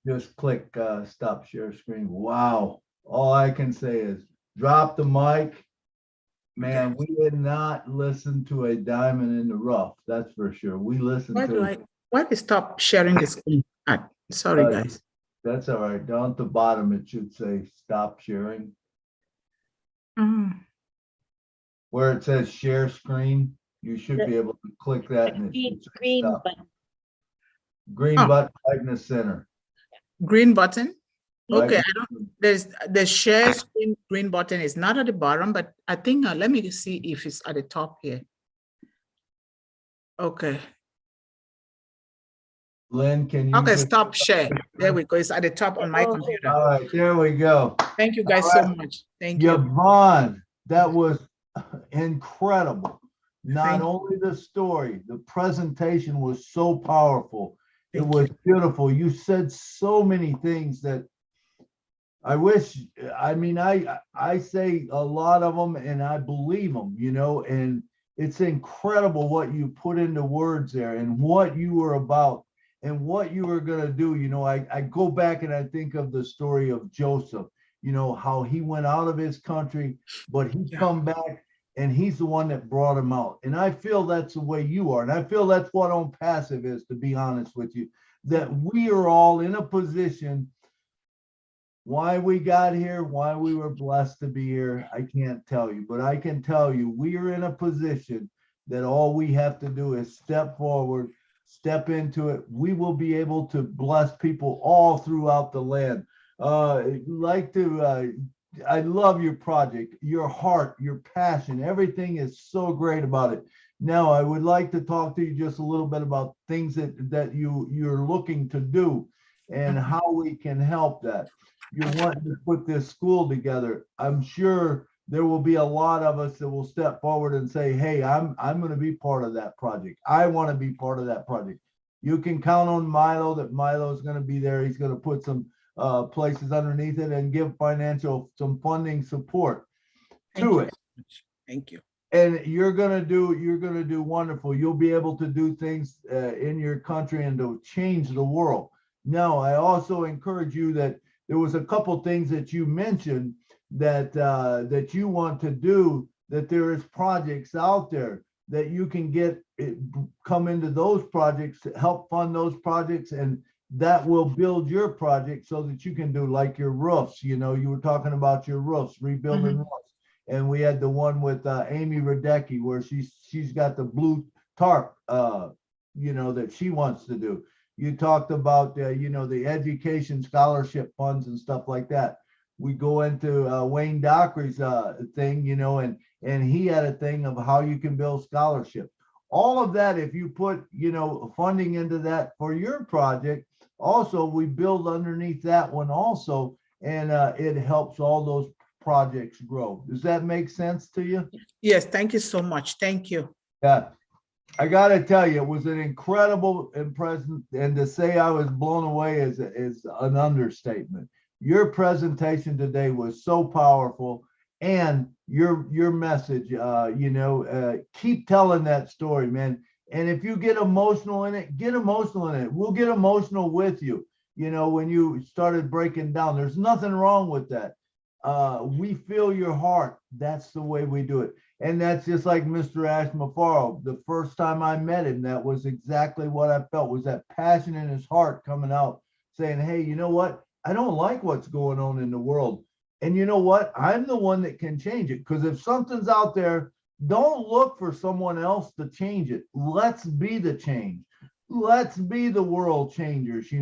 Just click stop share screen. Wow. All I can say is drop the mic. Man, we did not listen to a diamond in the rough. That's for sure. We listened
Why do I stop sharing the screen? Sorry, guys.
That's all right. Down at the bottom, it should say stop sharing. Where it says share screen, you should be able to click that. And
green button.
Green button right in the center.
Green button?
Right.
Okay, there's the share screen green button is not at the bottom, but I think let me see if it's at the top here. Okay.
Lynn, can you?
Okay, stop share. There we go. It's at the top on my computer.
All right, there we go.
Thank you guys so much. Thank you.
Yvonne, that was incredible. Not only the story, the presentation was so powerful. It was beautiful. You said so many things that I wish, I mean, I say a lot of them and I believe them, you know, and it's incredible what you put into words there and what you were about and what you were going to do. You know, I go back and I think of the story of Joseph, you know, how he went out of his country, but he come back and he's the one that brought him out. And I feel that's the way you are. And I feel that's what Unpassive is, to be honest with you, that we are all in a position. Why we got here, why we were blessed to be here, I can't tell you, but I can tell you we are in a position that all we have to do is step forward, step into it. We will be able to bless people all throughout the land. I love your project, your heart, your passion. Everything is so great about it. Now, I would like to talk to you just a little bit about things that you're looking to do and how we can help that. You're wanting to put this school together. I'm sure there will be a lot of us that will step forward and say, hey, I'm going to be part of that project. I want to be part of that project. You can count on Milo, that Milo is going to be there. He's going to put some places underneath it and give some funding support to it.
Thank you.
And you're gonna do wonderful. You'll be able to do things in your country and to change the world. Now, I also encourage you that there was a couple things that you mentioned that you want to do, that there is projects out there that you can come into those projects, help fund those projects, and that will build your project so that you can do like your roofs. You know, you were talking about your roofs, rebuilding roofs. And we had the one with Amy Radecki where she's got the blue tarp, that she wants to do. You talked about, the education scholarship funds and stuff like that. We go into Wayne Dockery's thing, and he had a thing of how you can build scholarship. All of that, if you put, funding into that for your project, also we build underneath that one also, and it helps all those projects grow. Does that make sense to you?
Yes, thank you so much. Thank you.
Yeah, I got to tell you, it was an incredible impression, and to say I was blown away is an understatement. Your presentation today was so powerful, and your message, keep telling that story, man. And if you get emotional in it, get emotional in it. We'll get emotional with you. When you started breaking down, there's nothing wrong with that. We feel your heart. That's the way we do it. And that's just like Mr. Ashmafaro. The first time I met him, that was exactly what I felt, was that passion in his heart coming out saying, hey, you know what? I don't like what's going on in the world. And you know what? I'm the one that can change it. Because if something's out there, don't look for someone else to change it. Let's be the change. Let's be the world changers,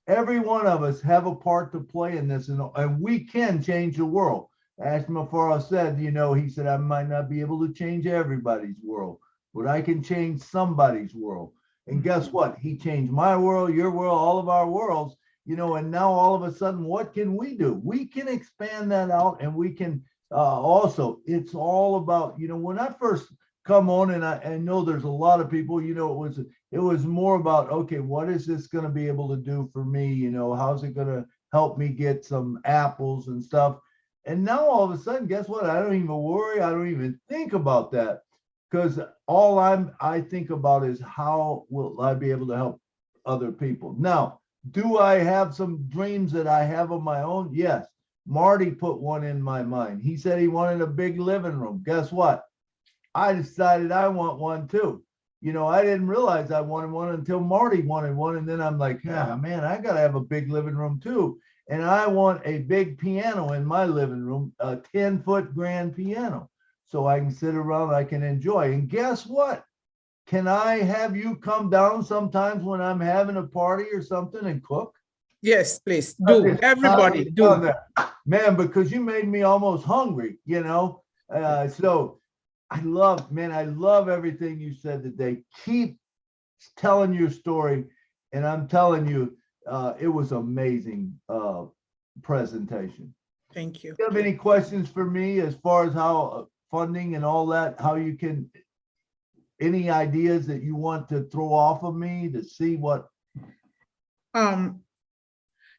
Every one of us have a part to play in this, and we can change the world. Ashmafaro said, he said, I might not be able to change everybody's world, but I can change somebody's world. And guess what? He changed my world, your world, all of our worlds, and now all of a sudden, what can we do? We can expand that out, and we can also, it's all about, when I first come on, and I know there's a lot of people, it was more about, okay, what is this going to be able to do for me? How's it going to help me get some apples and stuff? And now all of a sudden, guess what? I don't even worry. I don't even think about that, because all I think about is how will I be able to help other people. Now, do I have some dreams that I have of my own? Yes. Marty put one in my mind. He said he wanted a big living room. Guess what? I decided I want one too. I didn't realize I wanted one until Marty wanted one. And then I'm like, man, I got to have a big living room too. And I want a big piano in my living room, a 10-foot grand piano, so I can sit around, I can enjoy. And guess what? Can I have you come down sometimes when I'm having a party or something and cook?
Yes, please do. Everybody do.
Man, because you made me almost hungry, so I love everything you said today. Keep telling your story. And I'm telling you, it was amazing presentation.
Thank you.
Do you have any questions for me as far as how funding and all that, how you can, any ideas that you want to throw off of me to see what?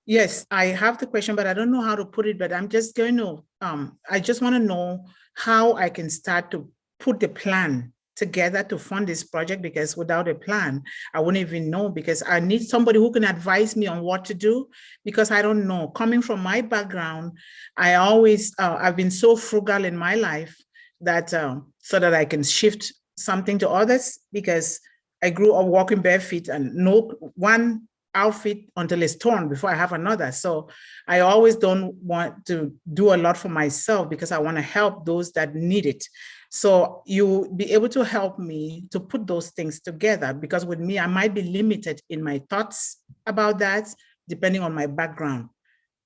Yes, I have the question, but I don't know how to put it, but I'm just going to, I just want to know how I can start to put the plan together to fund this project, because without a plan, I wouldn't even know, because I need somebody who can advise me on what to do, because I don't know. Coming from my background, I always, I've been so frugal in my life that so that I can shift something to others, because I grew up walking bare feet and no one outfit until it's torn before I have another. So I always don't want to do a lot for myself because I want to help those that need it. So you be able to help me to put those things together, because with me, I might be limited in my thoughts about that, depending on my background.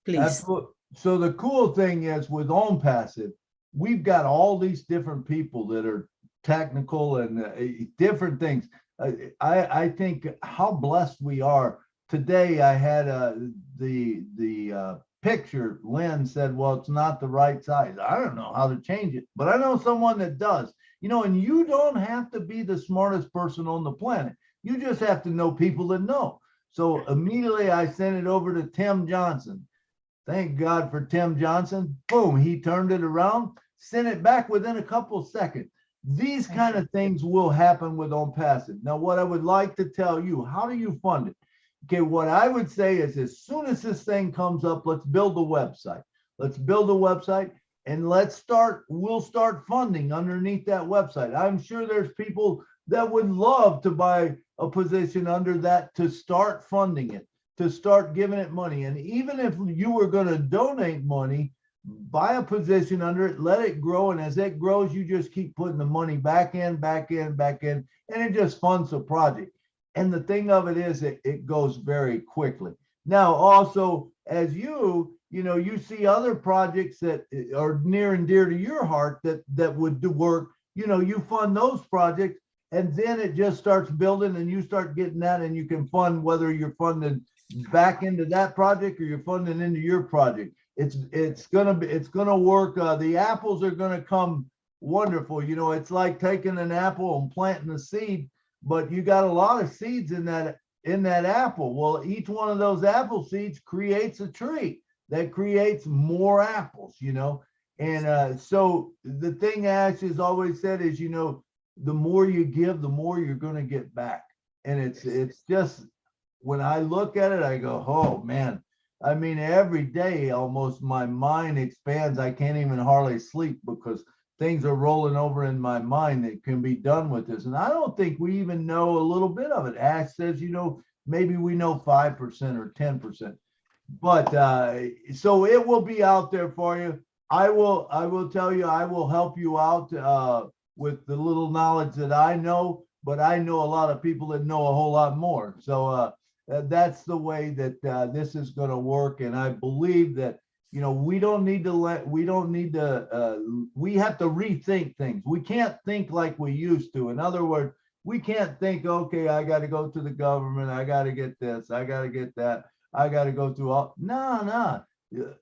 Please.
Absolutely. So the cool thing is with Own Passive, we've got all these different people that are technical and different things. I think how blessed we are. Today I had the picture. Lynn said, well, it's not the right size. I don't know how to change it, but I know someone that does. You know, and you don't have to be the smartest person on the planet. You just have to know people that know. So immediately I sent it over to Tim Johnson. Thank God for Tim Johnson. Boom, he turned it around, sent it back within a couple of seconds. These kind of things will happen with Own Passive. Now, what I would like to tell you, how do you fund it? Okay, what I would say is as soon as this thing comes up, let's build a website. Let's build a website and we'll start funding underneath that website. I'm sure there's people that would love to buy a position under that to start funding it, to start giving it money. And even if you were going to donate money, buy a position under it, let it grow. And as it grows, you just keep putting the money back in, and it just funds the project. And the thing of it is, it goes very quickly. Now, also, as you see other projects that are near and dear to your heart that would do work, you fund those projects, and then it just starts building and you start getting that, and you can fund whether you're funding back into that project or you're funding into your project. It's gonna work. The apples are gonna come wonderful. It's like taking an apple and planting a seed, but you got a lot of seeds in that apple. Well, each one of those apple seeds creates a tree that creates more apples, And so the thing Ash has always said is, the more you give, the more you're going to get back. And it's just, when I look at it, I go, oh man, I mean, every day almost my mind expands. I can't even hardly sleep because things are rolling over in my mind that can be done with this. And I don't think we even know a little bit of it. Ash says, maybe we know 5% or 10%. But so it will be out there for you. I will tell you, I will help you out with the little knowledge that I know, but I know a lot of people that know a whole lot more. So that's the way that this is going to work. And I believe that, we have to rethink things. We can't think like we used to. In other words, we can't think, okay, I got to go to the government. I got to get this. I got to get that. I got to go through all. No.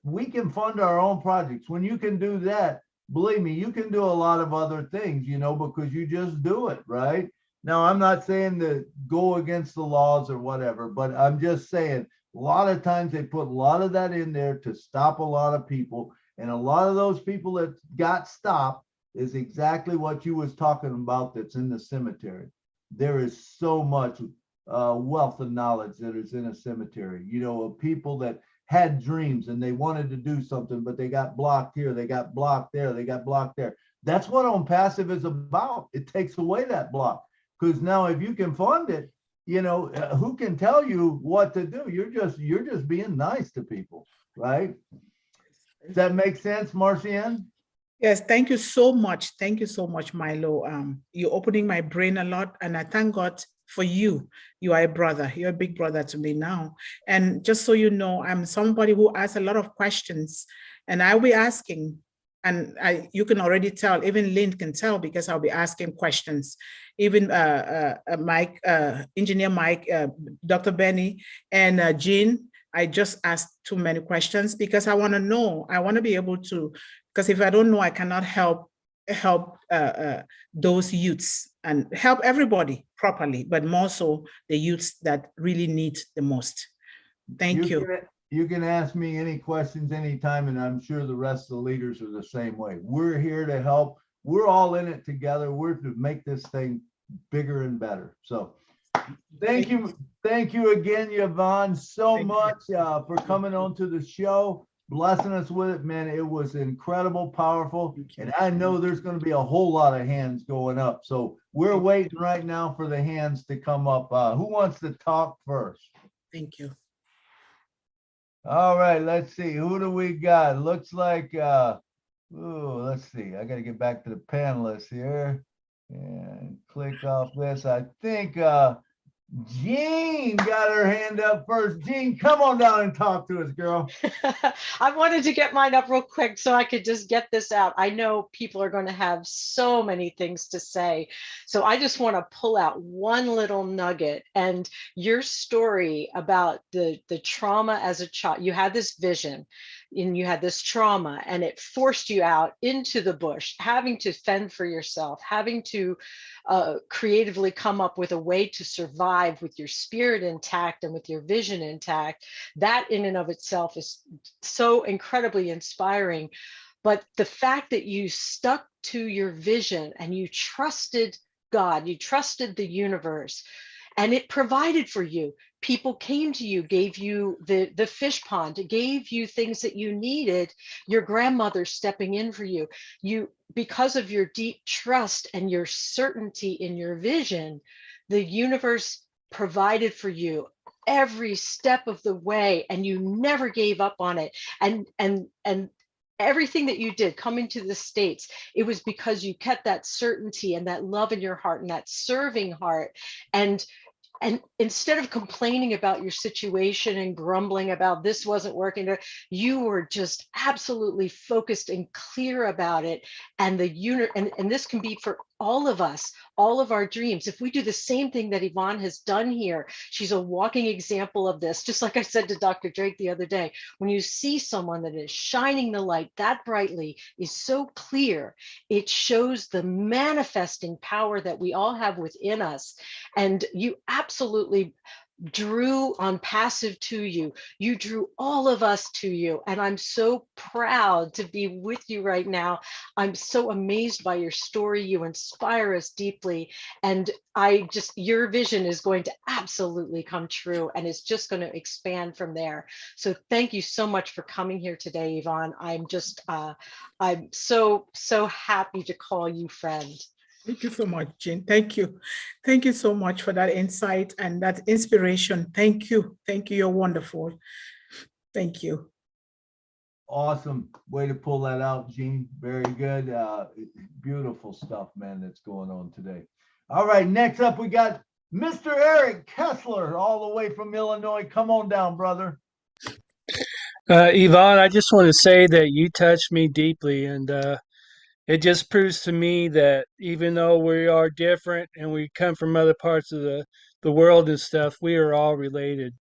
We can fund our own projects. When you can do that, believe me, you can do a lot of other things, because you just do it, right? Now, I'm not saying to go against the laws or whatever, but I'm just saying a lot of times they put a lot of that in there to stop a lot of people. And a lot of those people that got stopped is exactly what you was talking about that's in the cemetery. There is so much wealth of knowledge that is in a cemetery, of people that had dreams and they wanted to do something, but they got blocked here, they got blocked there, they got blocked there. That's what Own Passive is about. It takes away that block. Because now if you can fund it, who can tell you what to do? You're just being nice to people, right? Does that make sense, Marcianne?
Yes, thank you so much. Thank you so much, Milo. You're opening my brain a lot, and I thank God for you. You are a brother. You're a big brother to me now. And just so you know, I'm somebody who asks a lot of questions, and I'll be asking, and you can already tell, even Lynn can tell, because I'll be asking questions. Even Mike, Engineer Mike, Dr. Benny, and Jean, I just asked too many questions because I want to know. I want to be able to, because if I don't know, I cannot help those youths and help everybody properly, but more so the youths that really need the most. Thank you.
You can ask me any questions anytime, and I'm sure the rest of the leaders are the same way. We're here to help. We're all in it together. We're to make this thing bigger and better. So thank you again, Yvonne, so much for coming on to the show, blessing us with it, man. It was incredible, powerful, and I know there's going to be a whole lot of hands going up. So we're waiting right now for the hands to come up. Who wants to talk first?
Thank you.
All right, let's see. Who do we got? Looks like, let's see. I got to get back to the panelists here and click off this. I think Jean got her hand up first. Jean, come on down and talk to us, girl.
I wanted to get mine up real quick so I could just get this out. I know people are going to have so many things to say. So I just want to pull out one little nugget. And your story about the trauma as a child, you had this vision and you had this trauma and it forced you out into the bush, having to fend for yourself, having to creatively come up with a way to survive with your spirit intact and with your vision intact. That in and of itself is so incredibly inspiring. But the fact that you stuck to your vision and you trusted God, you trusted the universe, and it provided for you. People came to you, gave you the fish pond, gave you things that you needed, your grandmother stepping in for you. Because of your deep trust and your certainty in your vision, the universe provided for you every step of the way, and you never gave up on it. And everything that you did coming to the States, it was because you kept that certainty and that love in your heart and that serving heart. And instead of complaining about your situation and grumbling about this wasn't working, you were just absolutely focused and clear about it. And and this can be for all of us, all of our dreams. If we do the same thing that Yvonne has done here, she's a walking example of this. Just like I said to Dr. Drake the other day, when you see someone that is shining the light that brightly, is so clear, it shows the manifesting power that we all have within us. And you absolutely drew on passive to you. You drew all of us to you. And I'm so proud to be with you right now. I'm so amazed by your story. You inspire us deeply. And your vision is going to absolutely come true, and it's just going to expand from there. So thank you so much for coming here today, Yvonne. I'm so happy to call you friend.
Thank you so much, Jean. Thank you. Thank you so much for that insight and that inspiration. Thank you. Thank you. You're wonderful. Thank you.
Awesome way to pull that out, Jean. Very good. Beautiful stuff, man, that's going on today. All right, next up, we got Mr. Eric Kessler, all the way from Illinois. Come on down, brother.
Yvonne, I just want to say that you touched me deeply, and it just proves to me that even though we are different and we come from other parts of the world and stuff, we are all related.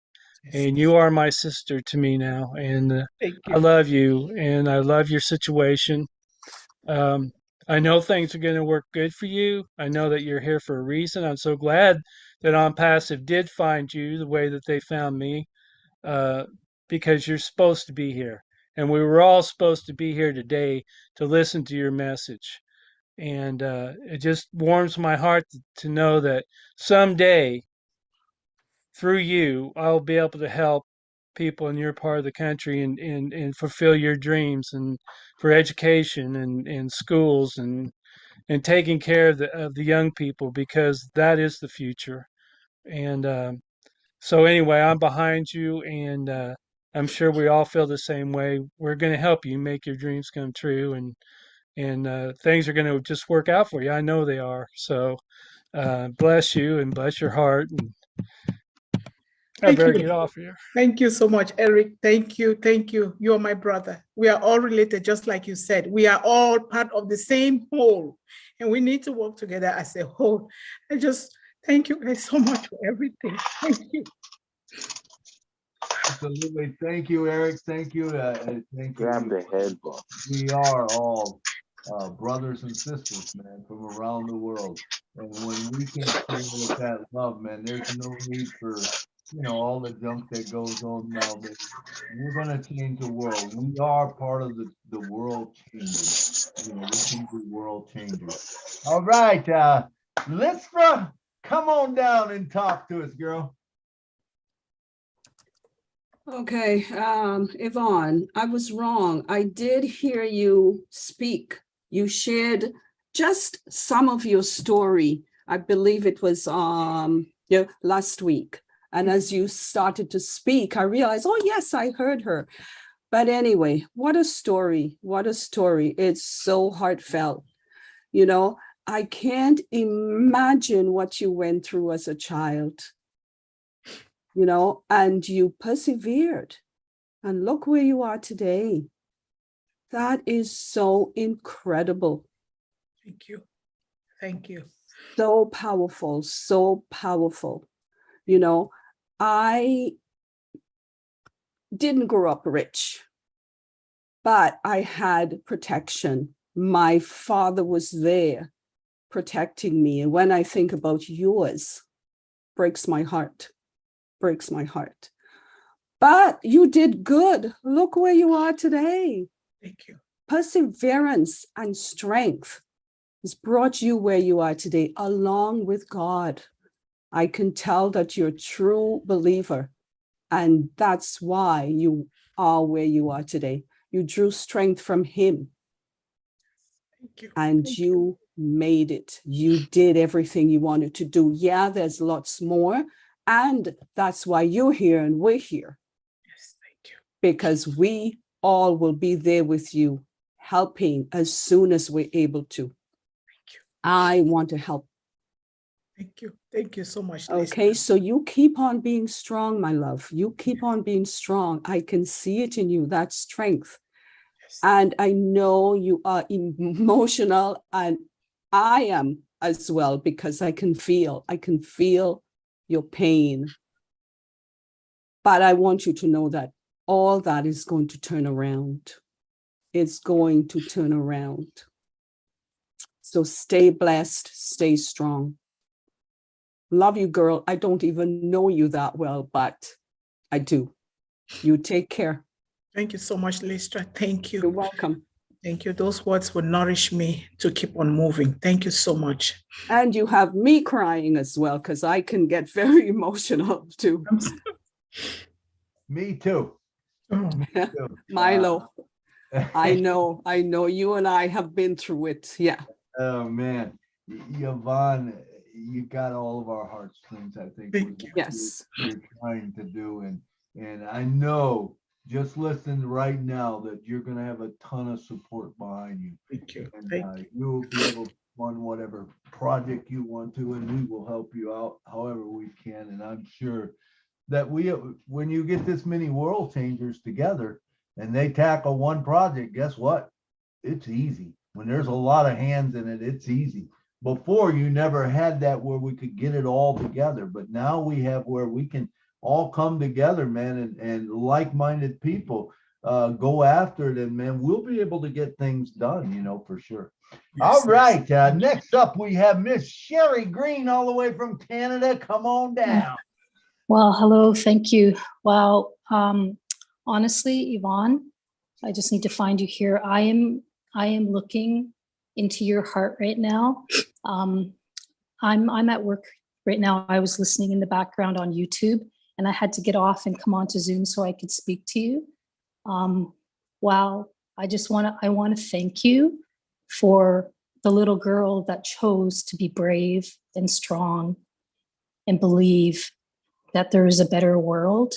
Yes. And you are my sister to me now, and I love you, and I love your situation. I know things are going to work good for you. I know that you're here for a reason. I'm so glad that On Passive did find you the way that they found me, because you're supposed to be here. And we were all supposed to be here today to listen to your message. And it just warms my heart to know that someday, through you, I'll be able to help people in your part of the country and fulfill your dreams, and for education and schools and taking care of the young people, because that is the future. And so anyway, I'm behind you, and I'm sure we all feel the same way. We're going to help you make your dreams come true, and things are going to just work out for you. I know they are. So bless you and bless your heart. And I better get off here.
Thank you so much, Eric. Thank you. Thank you. You're my brother. We are all related, just like you said. We are all part of the same whole, and we need to work together as a whole. I just thank you guys so much for everything. Thank you.
Absolutely. Thank you, Eric. Thank you. Thank you.
Grab the head.
We are all brothers and sisters, man, from around the world. And when we can share with that love, man, there's no need for, all the junk that goes on now. But we're going to change the world. We are part of the world changers. We can be world changers. All right. Lisra, come on down and talk to us, girl.
Okay, Yvonne, I was wrong. I did hear you speak. You shared just some of your story. I believe it was last week. And as you started to speak, I realized, oh, yes, I heard her. But anyway, what a story. What a story. It's so heartfelt. You know, I can't imagine what you went through as a child, you know, and you persevered. And look where you are today. That is so incredible.
Thank you. Thank you.
So powerful, so powerful. You know, I didn't grow up rich, but I had protection. My father was there protecting me. And when I think about yours, breaks my heart, breaks my heart. But you did good. Look where you are today.
Thank you.
Perseverance and strength has brought you where you are today, along with God. I can tell that you're a true believer, and that's why you are where you are today. You drew strength from him.
Thank you.
And
Thank
you made it. You did everything you wanted to do. Yeah, there's lots more. And that's why you're here and we're here.
Yes, thank you.
Because we all will be there with you, helping as soon as we're able to.
Thank you.
I want to help.
Thank you. Thank you so much.
Okay,
Lisa.
so you keep on being strong, my love. You keep on being strong. I can see it in you, that strength.
Yes.
And I know you are emotional, and I am as well, because I can feel your pain. But I want you to know that all that is going to turn around. It's going to turn around. So stay blessed, stay strong. Love you, girl. I don't even know you that well, but I do. You take care.
Thank you so much, Lisa. Thank you.
You're welcome.
Thank you. Those words will nourish me to keep on moving. Thank you so much.
And you have me crying as well, because I can get very emotional too.
Me too.
Oh.
Me too.
Milo, I know you and I have been through it. Yeah.
Oh man, Yvonne, you got all of our heartstrings, I think.
Thank you.
Yes.
You're trying to do, and I know, just listen right now, that you're going to have a ton of support behind you.
Thank you.
And
Thank you.
you'll be able to fund whatever project you want to, and we will help you out however we can. And I'm sure that when you get this many world changers together and they tackle one project, guess what? It's easy. When there's a lot of hands in it, it's easy. Before, you never had that where we could get it all together, but now we have where we can all come together, man, and like-minded people go after it, and man, we'll be able to get things done, for sure. Yes. All right, next up we have Miss Sherry Green, all the way from Canada. Come on down.
Well, hello, thank you. Wow, honestly, Yvonne, I just need to find you here. I am looking into your heart right now. I'm at work right now. I was listening in the background on YouTube, and I had to get off and come onto Zoom so I could speak to you. Wow, I want to thank you for the little girl that chose to be brave and strong and believe that there is a better world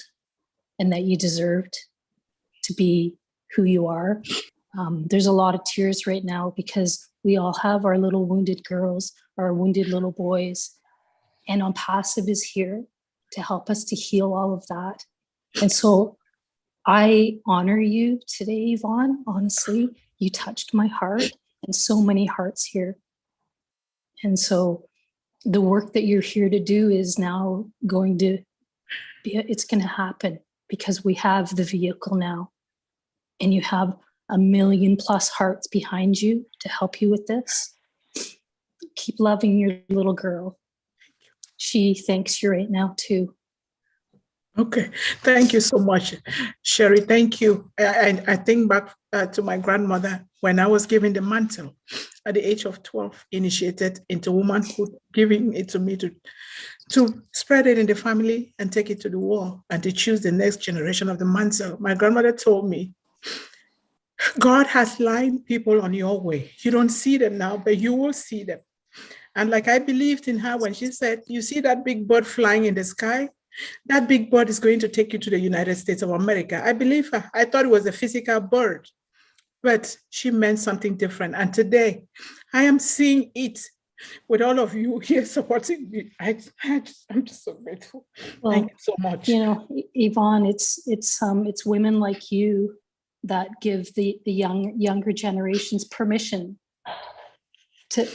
and that you deserved to be who you are. There's a lot of tears right now because we all have our little wounded girls, our wounded little boys, and Passive is here to help us to heal all of that. And so I honor you today, Yvonne. Honestly, you touched my heart and so many hearts here. And so the work that you're here to do is now going to happen because we have the vehicle now, and you have 1 million+ hearts behind you to help you with this. Keep loving your little girl. She thanks you right now too.
Okay, thank you so much, Sherry. Thank you. I think back to my grandmother when I was given the mantle at the age of 12, initiated into womanhood, giving it to me to spread it in the family and take it to the world and to choose the next generation of the mantle. My grandmother told me, God has lined people on your way. You don't see them now, but you will see them. And like I believed in her when she said, you see that big bird flying in the sky? That big bird is going to take you to the United States of America. I believe her. I thought it was a physical bird, but she meant something different. And today I am seeing it with all of you here supporting me. I'm just so grateful.
Well,
thank you so much.
You know, Yvonne, it's women like you that give the younger generations permission to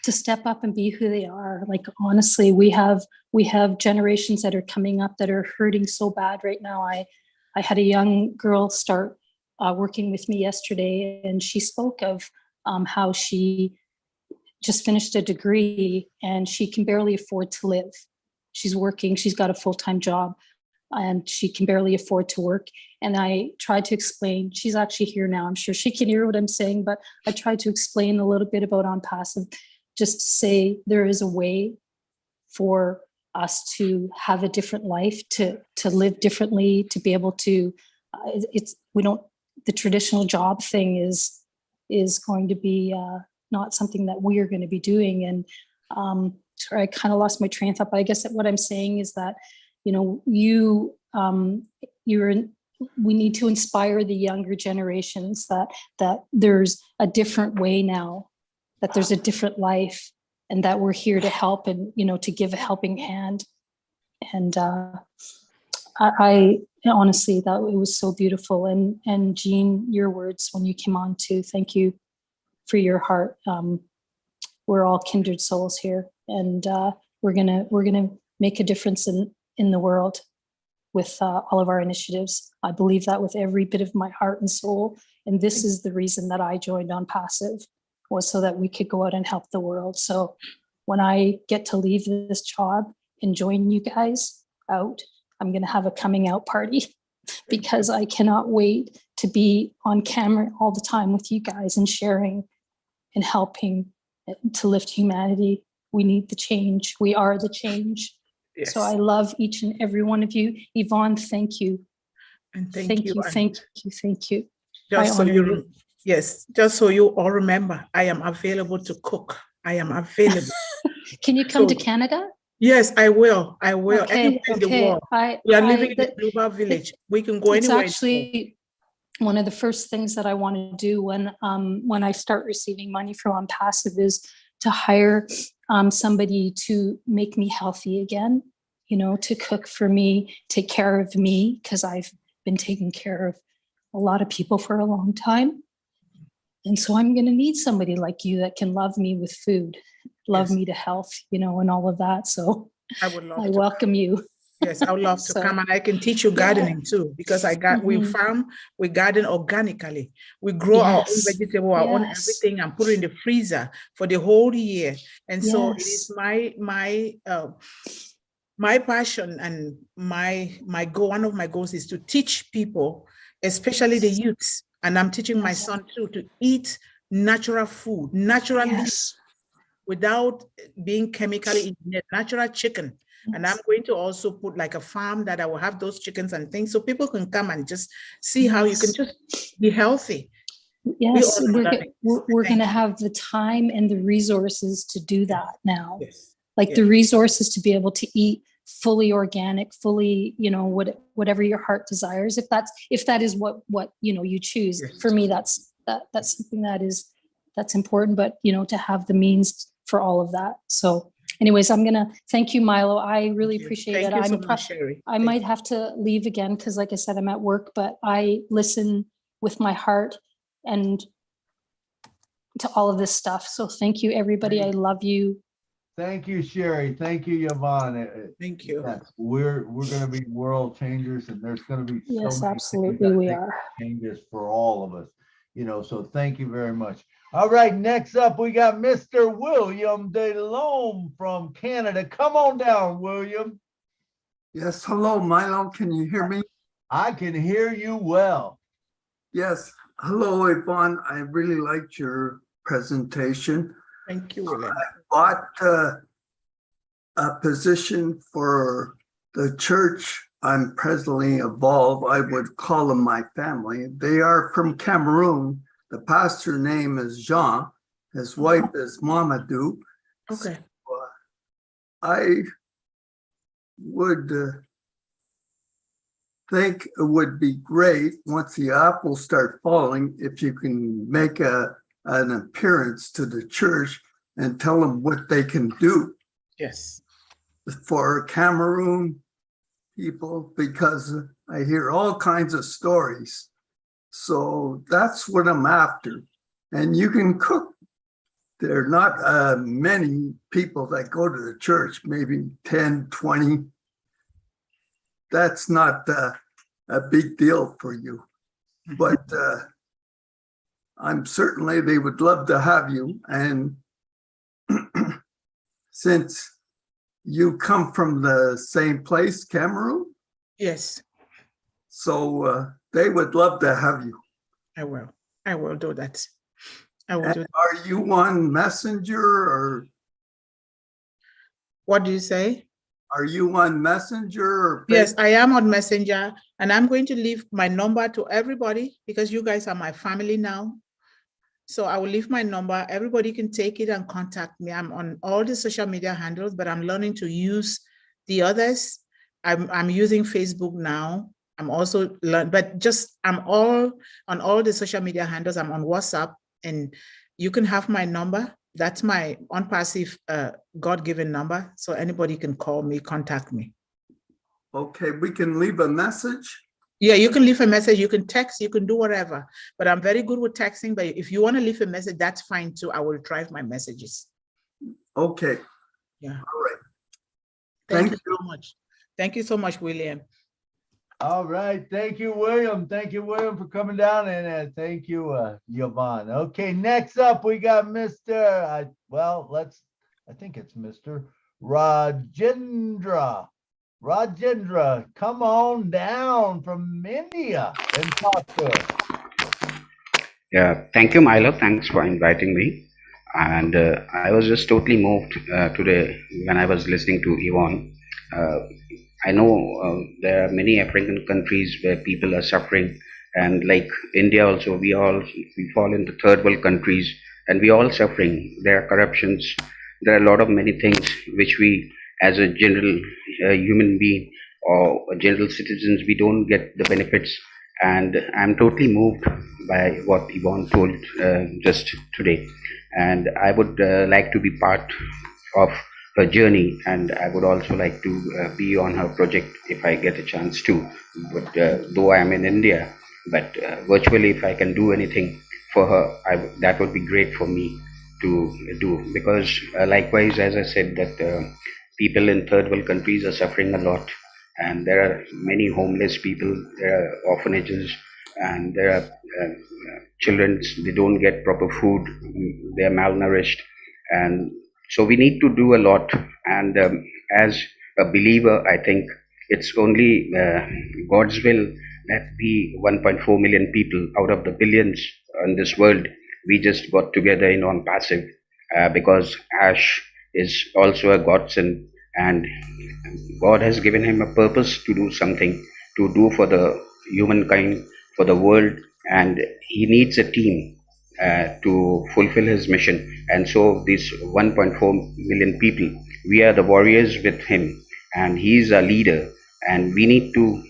step up and be who they are. Like, honestly, we have generations that are coming up that are hurting so bad right now. I had a young girl start working with me yesterday, and she spoke of how she just finished a degree and she can barely afford to live. She's working, she's got a full-time job, and she can barely afford to work. And I tried to explain, she's actually here now, I'm sure she can hear what I'm saying, but I tried to explain a little bit about On Passive, just to say there is a way for us to have a different life, to live differently, to be able to, the traditional job thing is going to be not something that we are going to be doing. And sorry, I kind of lost my train of thought, but I guess that what I'm saying is that, you know, we need to inspire the younger generations that there's a different way now, that there's a different life, and that we're here to help and, you know, to give a helping hand. And I honestly, that it was so beautiful. And Jean, your words when you came on too, thank you for your heart. We're all kindred souls here, and we're gonna make a difference in the world with all of our initiatives. I believe that with every bit of my heart and soul. And this is the reason that I joined On Passive, was so that we could go out and help the world. So when I get to leave this job and join you guys out, I'm going to have a coming out party because I cannot wait to be on camera all the time with you guys and sharing and helping to lift humanity. We need the change. We are the change. Yes. So I love each and every one of you. Yvonne, thank you.
And thank you.
Thank you.
Just so you, yes, just so you all remember, I am available to cook. I am available.
Can you come to Canada?
Yes, I will. I will.
Okay,
anywhere in the world. We are living in a global village. We can go anywhere.
It's actually one of the first things that I want to do when I start receiving money from On Passive is to hire somebody to make me healthy again, you know, to cook for me, take care of me, because I've been taking care of a lot of people for a long time. And so I'm going to need somebody like you that can love me with food, love me to health, you know, and all of that. So I welcome you.
Yes, I would love to come, and I can teach you gardening too, because we farm, we garden organically. We grow our own vegetable, our own everything, and put it in the freezer for the whole year. And so it is my passion and my goal. One of my goals is to teach people, especially the youths, and I'm teaching my son too, to eat natural food, naturally, without being chemically engineered, natural chicken. And I'm going to also put like a farm that I will have those chickens and things, so people can come and just see how you can just be healthy.
Yes, we're going to have the time and the resources to do that now. Like the resources to be able to eat fully organic, fully, you know, whatever your heart desires. If that is what you know you choose. For me, that's something that's important. But you know, to have the means for all of that. So. Anyways, I'm going to thank you, Milo. I really appreciate it. I might have to leave again because, like I said, I'm at work, but I listen with my heart and to all of this stuff. So thank you, everybody. I love you.
Thank you, Sherry. Thank you, Yvonne.
Thank you.
Yes, we're going to be world changers, and there's going to be so many
absolutely we are
changes for all of us. You know, so thank you very much. All right, next up, we got Mr. William DeLome from Canada. Come on down, William.
Yes, hello, Milo. Can you hear me?
I can hear you well.
Yes. Hello, Yvonne. I really liked your presentation.
Thank you, William.
I bought a position for the church I'm presently involved. I would call them my family. They are from Cameroon. The pastor name is Jean. His wife is Mamadou.
Okay.
So, would think it would be great once the apples start falling if you can make an appearance to the church and tell them what they can do.
Yes.
For Cameroon people, because I hear all kinds of stories. So that's what I'm after. And you can cook. There are not many people that go to the church, maybe 10, 20. That's not a big deal for you. But I'm certainly, they would love to have you. And since you come from the same place, Cameroon?
Yes.
So they would love to have you.
I will do that. I will
And
do that.
are you on Messenger or?
What do you say?
Are you on Messenger or?
Yes, I am on Messenger, and I'm going to leave my number to everybody because you guys are my family now. So I will leave my number. Everybody can take it and contact me. I'm on all the social media handles, but I'm learning to use the others. I'm using Facebook now. I'm also I'm all on all the social media handles. I'm on WhatsApp, and you can have my number. That's my unpassive God-given number. So anybody can call me, contact me.
Okay, we can leave a message.
Yeah, you can leave a message, you can text, you can do whatever. But I'm very good with texting. But if you want to leave a message, that's fine too. I will drive my messages.
Okay.
Yeah.
All right.
Thank you so much. Thank you so much, William.
All right. Thank you, William. Thank you, William, for coming down. And thank you, Yvonne. Okay, next up, we got Mr. I think it's Mr. Rajendra. Rajendra, come on down from India and talk to us.
Yeah, thank you, Milo. Thanks for inviting me. And I was just totally moved today when I was listening to Yvonne. I know there are many African countries where people are suffering, and like India also, we fall into third world countries, and we all suffering. There are corruptions. There are a lot of many things which we, as a general human being or general citizens, we don't get the benefits. And I'm totally moved by what Yvonne told just today. And I would like to be part of her journey, and I would also like to be on her project if I get a chance to. But though I am in India, but virtually, if I can do anything for her, that would be great for me to do. Because likewise, as I said, that people in third world countries are suffering a lot, and there are many homeless people, there are orphanages, and there are children, they don't get proper food, they are malnourished, and so we need to do a lot. And as a believer, I think it's only God's will that we 1.4 million people out of the billions in this world, we just got together in on passive because Ash is also a godsend, and God has given him a purpose to do something, to do for the humankind, for the world, and he needs a team to fulfill his mission. And so these 1.4 million people, we are the warriors with him, and he is a leader, and we need to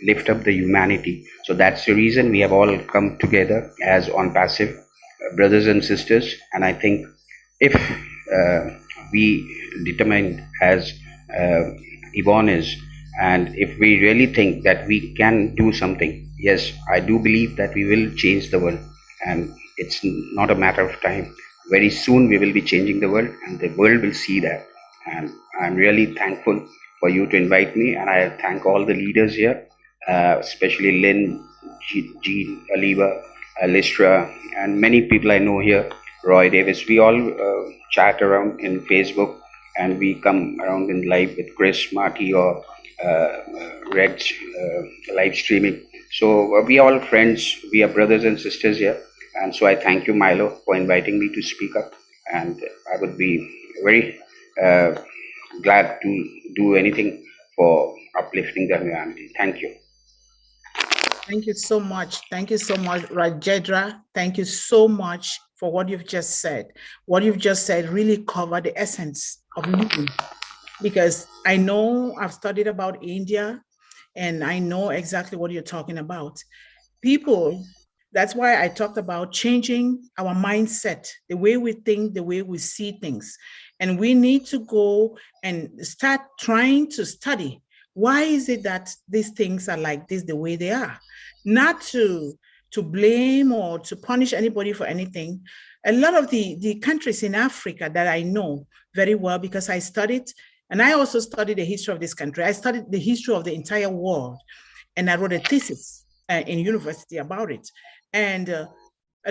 lift up the humanity. So that's the reason we have all come together as on passive brothers and sisters. And I think if we determine as Yvonne is, and if we really think that we can do something, yes, I do believe that we will change the world, and it's not a matter of time. Very soon we will be changing the world, and the world will see that. And I'm really thankful for you to invite me, and I thank all the leaders here, especially Lynn, Jean, Aliva, Listra, and many people I know here, Roy Davis. We all chat around in Facebook, and we come around in live with Chris, Marty, or Rex live streaming. So we are all friends, we are brothers and sisters here. And so I thank you, Milo, for inviting me to speak up. And I would be very glad to do anything for uplifting the humanity. Thank you.
Thank you so much. Thank you so much, Rajendra. Thank you so much for what you've just said. What you've just said really covered the essence of living. because I know I've studied about India and I know exactly what you're talking about. People, that's why I talked about changing our mindset, the way we think, the way we see things. And we need to go and start trying to study why is it that these things are like this, the way they are. Not to blame or to punish anybody for anything. A lot of the countries in Africa that I know very well because I studied, and I also studied the history of this country. I studied the history of the entire world, and I wrote a thesis in university about it. And a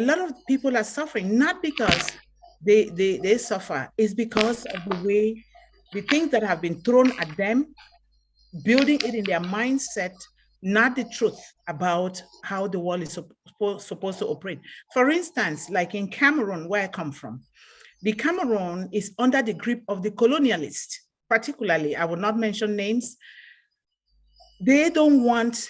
lot of people are suffering, not because they suffer, it's because of the way the things that have been thrown at them, building it in their mindset, not the truth about how the world is supposed to operate. For instance, like in Cameroon, where I come from, the Cameroon is under the grip of the colonialists, particularly, I will not mention names. They don't want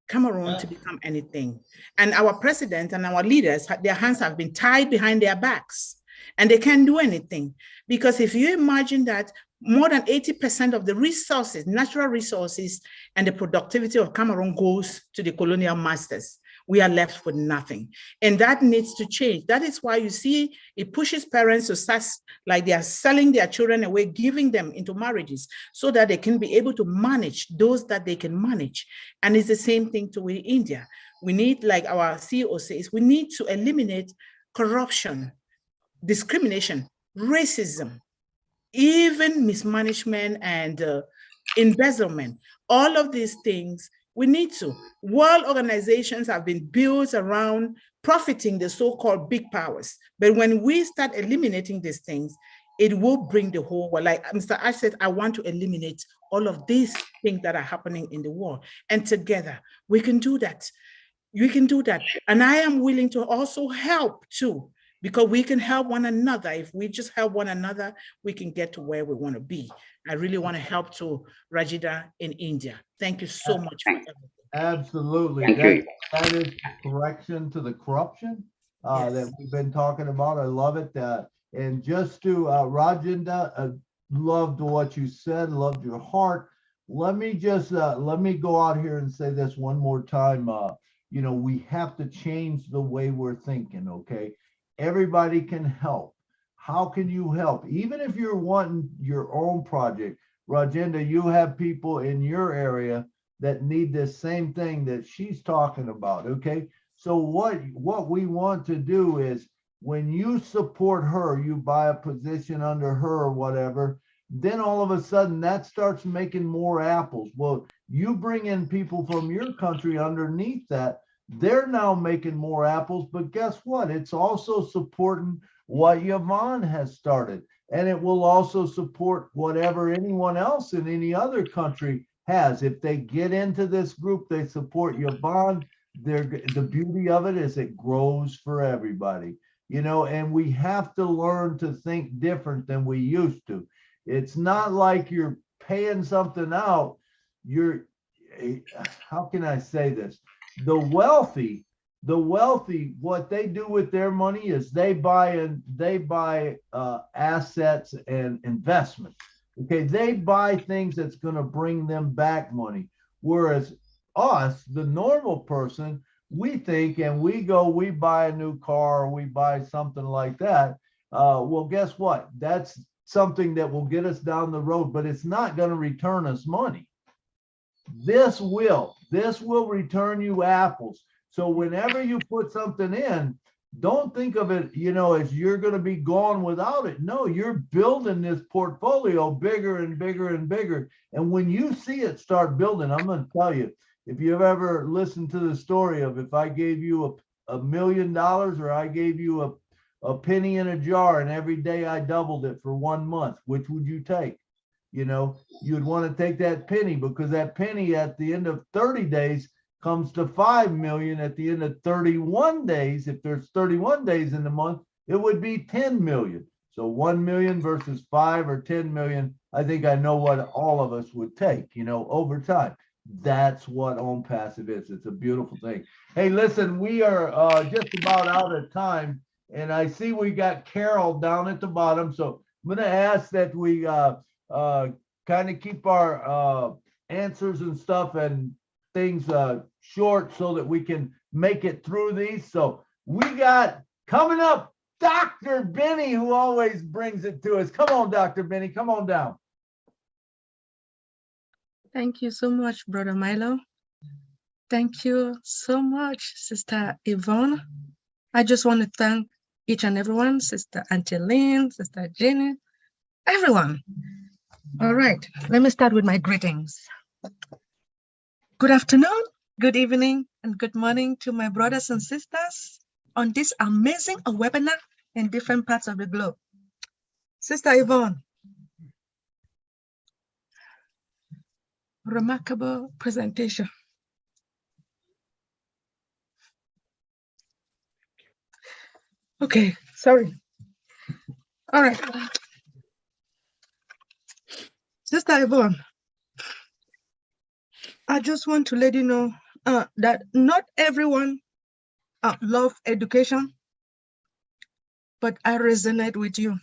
Cameroon to become anything. And our president and our leaders, their hands have been tied behind their backs and they can't do anything. Because if you imagine that more than 80% of the resources, natural resources, and the productivity of Cameroon goes to the colonial masters, we are left with nothing. And that needs to change. That is why you see it pushes parents to start like they are selling their children away, giving them into marriages so that they can be able to manage those that they can manage. And it's the same thing to with India. We need, like our CEO says, we need to eliminate corruption, discrimination, racism, even mismanagement and embezzlement. All of these things we need to. World organizations have been built around profiting the so-called big powers. But when we start eliminating these things, it will bring the whole world. Like Mr. Ash said, I want to eliminate all of these things that are happening in the world. And together, we can do that. We can do that. And I am willing to also help too, because we can help one another. If we just help one another, we can get to where we want to be. I really want to help to Rajida in India. Thank you so much for everything.
Absolutely. That is correction to the corruption that we've been talking about. I love it. And just to Rajinda, loved what you said, loved your heart. Let me just let me go out here and say this one more time. You know, we have to change the way we're thinking, okay? Everybody can help. How can you help? Even if you're wanting your own project, Rajinda, you have people in your area that need this same thing that she's talking about, okay? So what we want to do is when you support her, you buy a position under her or whatever, then all of a sudden that starts making more apples. Well, you bring in people from your country underneath that, they're now making more apples, but guess what? It's also supporting what Yvonne has started. And it will also support whatever anyone else in any other country has. If they get into this group, they support Yvonne. The beauty of it is it grows for everybody, you know, and we have to learn to think different than we used to. It's not like you're paying something out. How can I say this? The wealthy, what they do with their money is they buy assets and investments. Okay, they buy things that's going to bring them back money. Whereas us, the normal person, we think and we buy a new car or we buy something like that. Well, guess what? That's something that will get us down the road, but it's not going to return us money. This will return you apples. So whenever you put something in, don't think of it, you know, as you're going to be gone without it. No, you're building this portfolio bigger and bigger and bigger. And when you see it start building, I'm going to tell you, if you've ever listened to the story of if I gave you $1 million or I gave you a penny in a jar and every day I doubled it for 1 month, which would you take? You know, you'd want to take that penny because that penny at the end of 30 days comes to 5 million. At the end of 31 days, if there's 31 days in the month, it would be 10 million. So 1 million versus 5 or 10 million. I think I know what all of us would take, you know, over time. That's what Own Passive is. It's a beautiful thing. Hey, listen, we are just about out of time. And I see we got Carol down at the bottom. So I'm going to ask that we kind kind of keep our answers and stuff and things short so that we can make it through these. So we got coming up Dr. Benny, who always brings it to us. Come on, Dr. Benny, come on down.
Thank you so much, Brother Milo. Thank you so much, Sister Yvonne. I just want to thank each and everyone, Sister Auntie Lynn, Sister Jenny, everyone. All right, let me start with my greetings. Good afternoon, good evening, and good morning to my brothers and sisters on this amazing webinar in different parts of the globe. Sister Yvonne, remarkable presentation. Okay, sorry. All right. Sister Yvonne, I just want to let you know that not everyone love education, but I resonate with you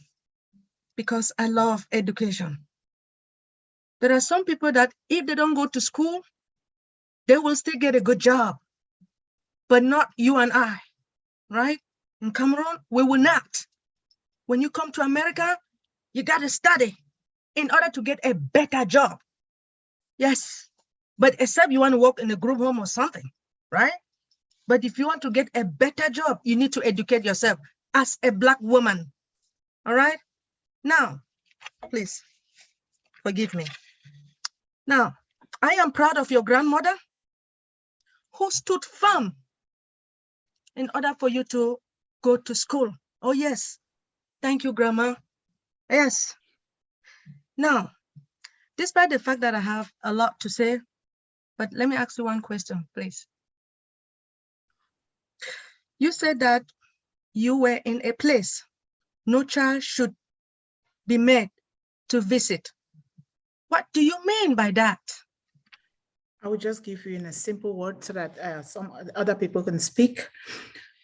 because I love education. There are some people that if they don't go to school, they will still get a good job, but not you and I, right? In Cameroon, we will not. When you come to America, you got to study in order to get a better job. Yes, but except you want to work in a group home or something, right? But if you want to get a better job, you need to educate yourself as a Black woman, all right? Now, please forgive me. Now, I am proud of your grandmother who stood firm in order for you to go to school. Oh yes, thank you, Grandma. Yes. Now, despite the fact that I have a lot to say, but let me ask you one question, please. You said that you were in a place no child should be made to visit. What do you mean by that?
I will just give you in a simple word so that some other people can speak,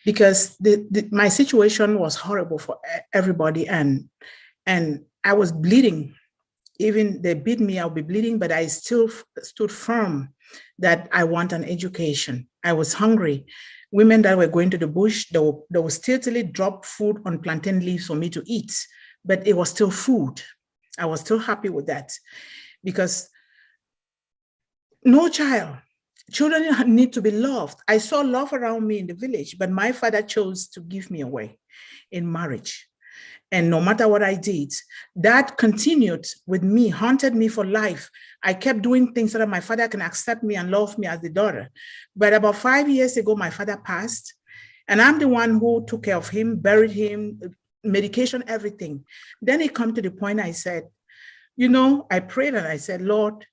because my situation was horrible for everybody, and I was bleeding. Even they beat me, I'll be bleeding, but I still stood firm that I want an education. I was hungry. Women that were going to the bush, they will still drop food on plantain leaves for me to eat, but it was still food. I was still happy with that, because no children need to be loved. I saw love around me in the village, but my father chose to give me away in marriage. And no matter what I did, that continued with me, haunted me for life. I kept doing things so that my father can accept me and love me as the daughter. But about 5 years ago, my father passed, and I'm the one who took care of him, buried him, medication, everything. Then it come to the point I said, you know, I prayed and I said, Lord,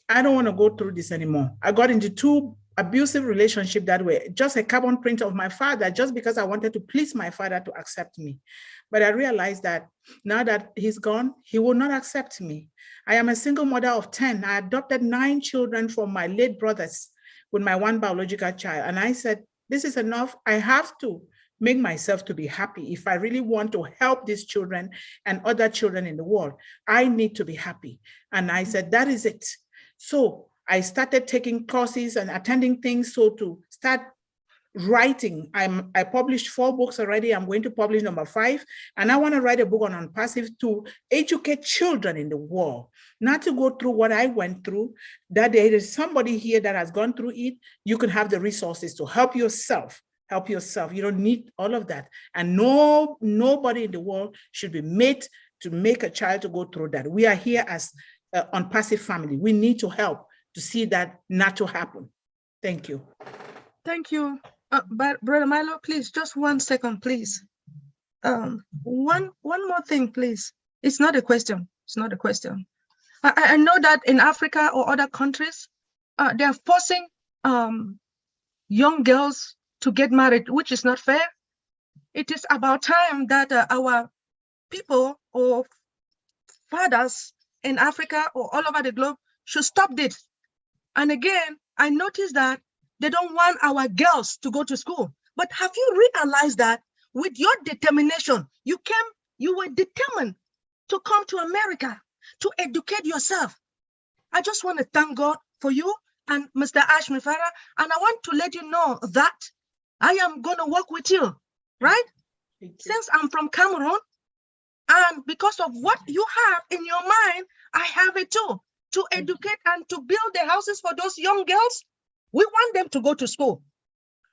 I don't want to go through this anymore. I got into 2 abusive relationships that were just a carbon print of my father, just because I wanted to please my father to accept me. But I realized that now that he's gone, he will not accept me. I am a single mother of 10. I adopted 9 children from my late brothers with my 1 biological child. And I said, this is enough. I have to make myself to be happy. If I really want to help these children and other children in the world, I need to be happy. And I said, that is it. So I started taking courses and attending things, so to start writing. I published 4 books already. I'm going to publish number 5. And I want to write a book on passive to educate children in the world, not to go through what I went through, that there is somebody here that has gone through it. You can have the resources to help yourself. Help yourself. You don't need all of that. And nobody in the world should be made to make a child to go through that. We are here as on passive family. We need to help to see that not to happen. Thank you.
Thank you. But Brother Milo, please, just 1 second, please. One more thing, please. It's not a question. It's not a question. I know that in Africa or other countries, they're forcing young girls to get married, which is not fair. It is about time that our people or fathers in Africa or all over the globe should stop this. And again, I noticed that they don't want our girls to go to school. But have you realized that with your determination, you were determined to come to America to educate yourself. I just want to thank God for you and Mr. Ashmi Farah, and I want to let you know that I am going to work with you, right? Since I'm from Cameroon, and because of what you have in your mind, I have it too, to educate and to build the houses for those young girls. We want them to go to school.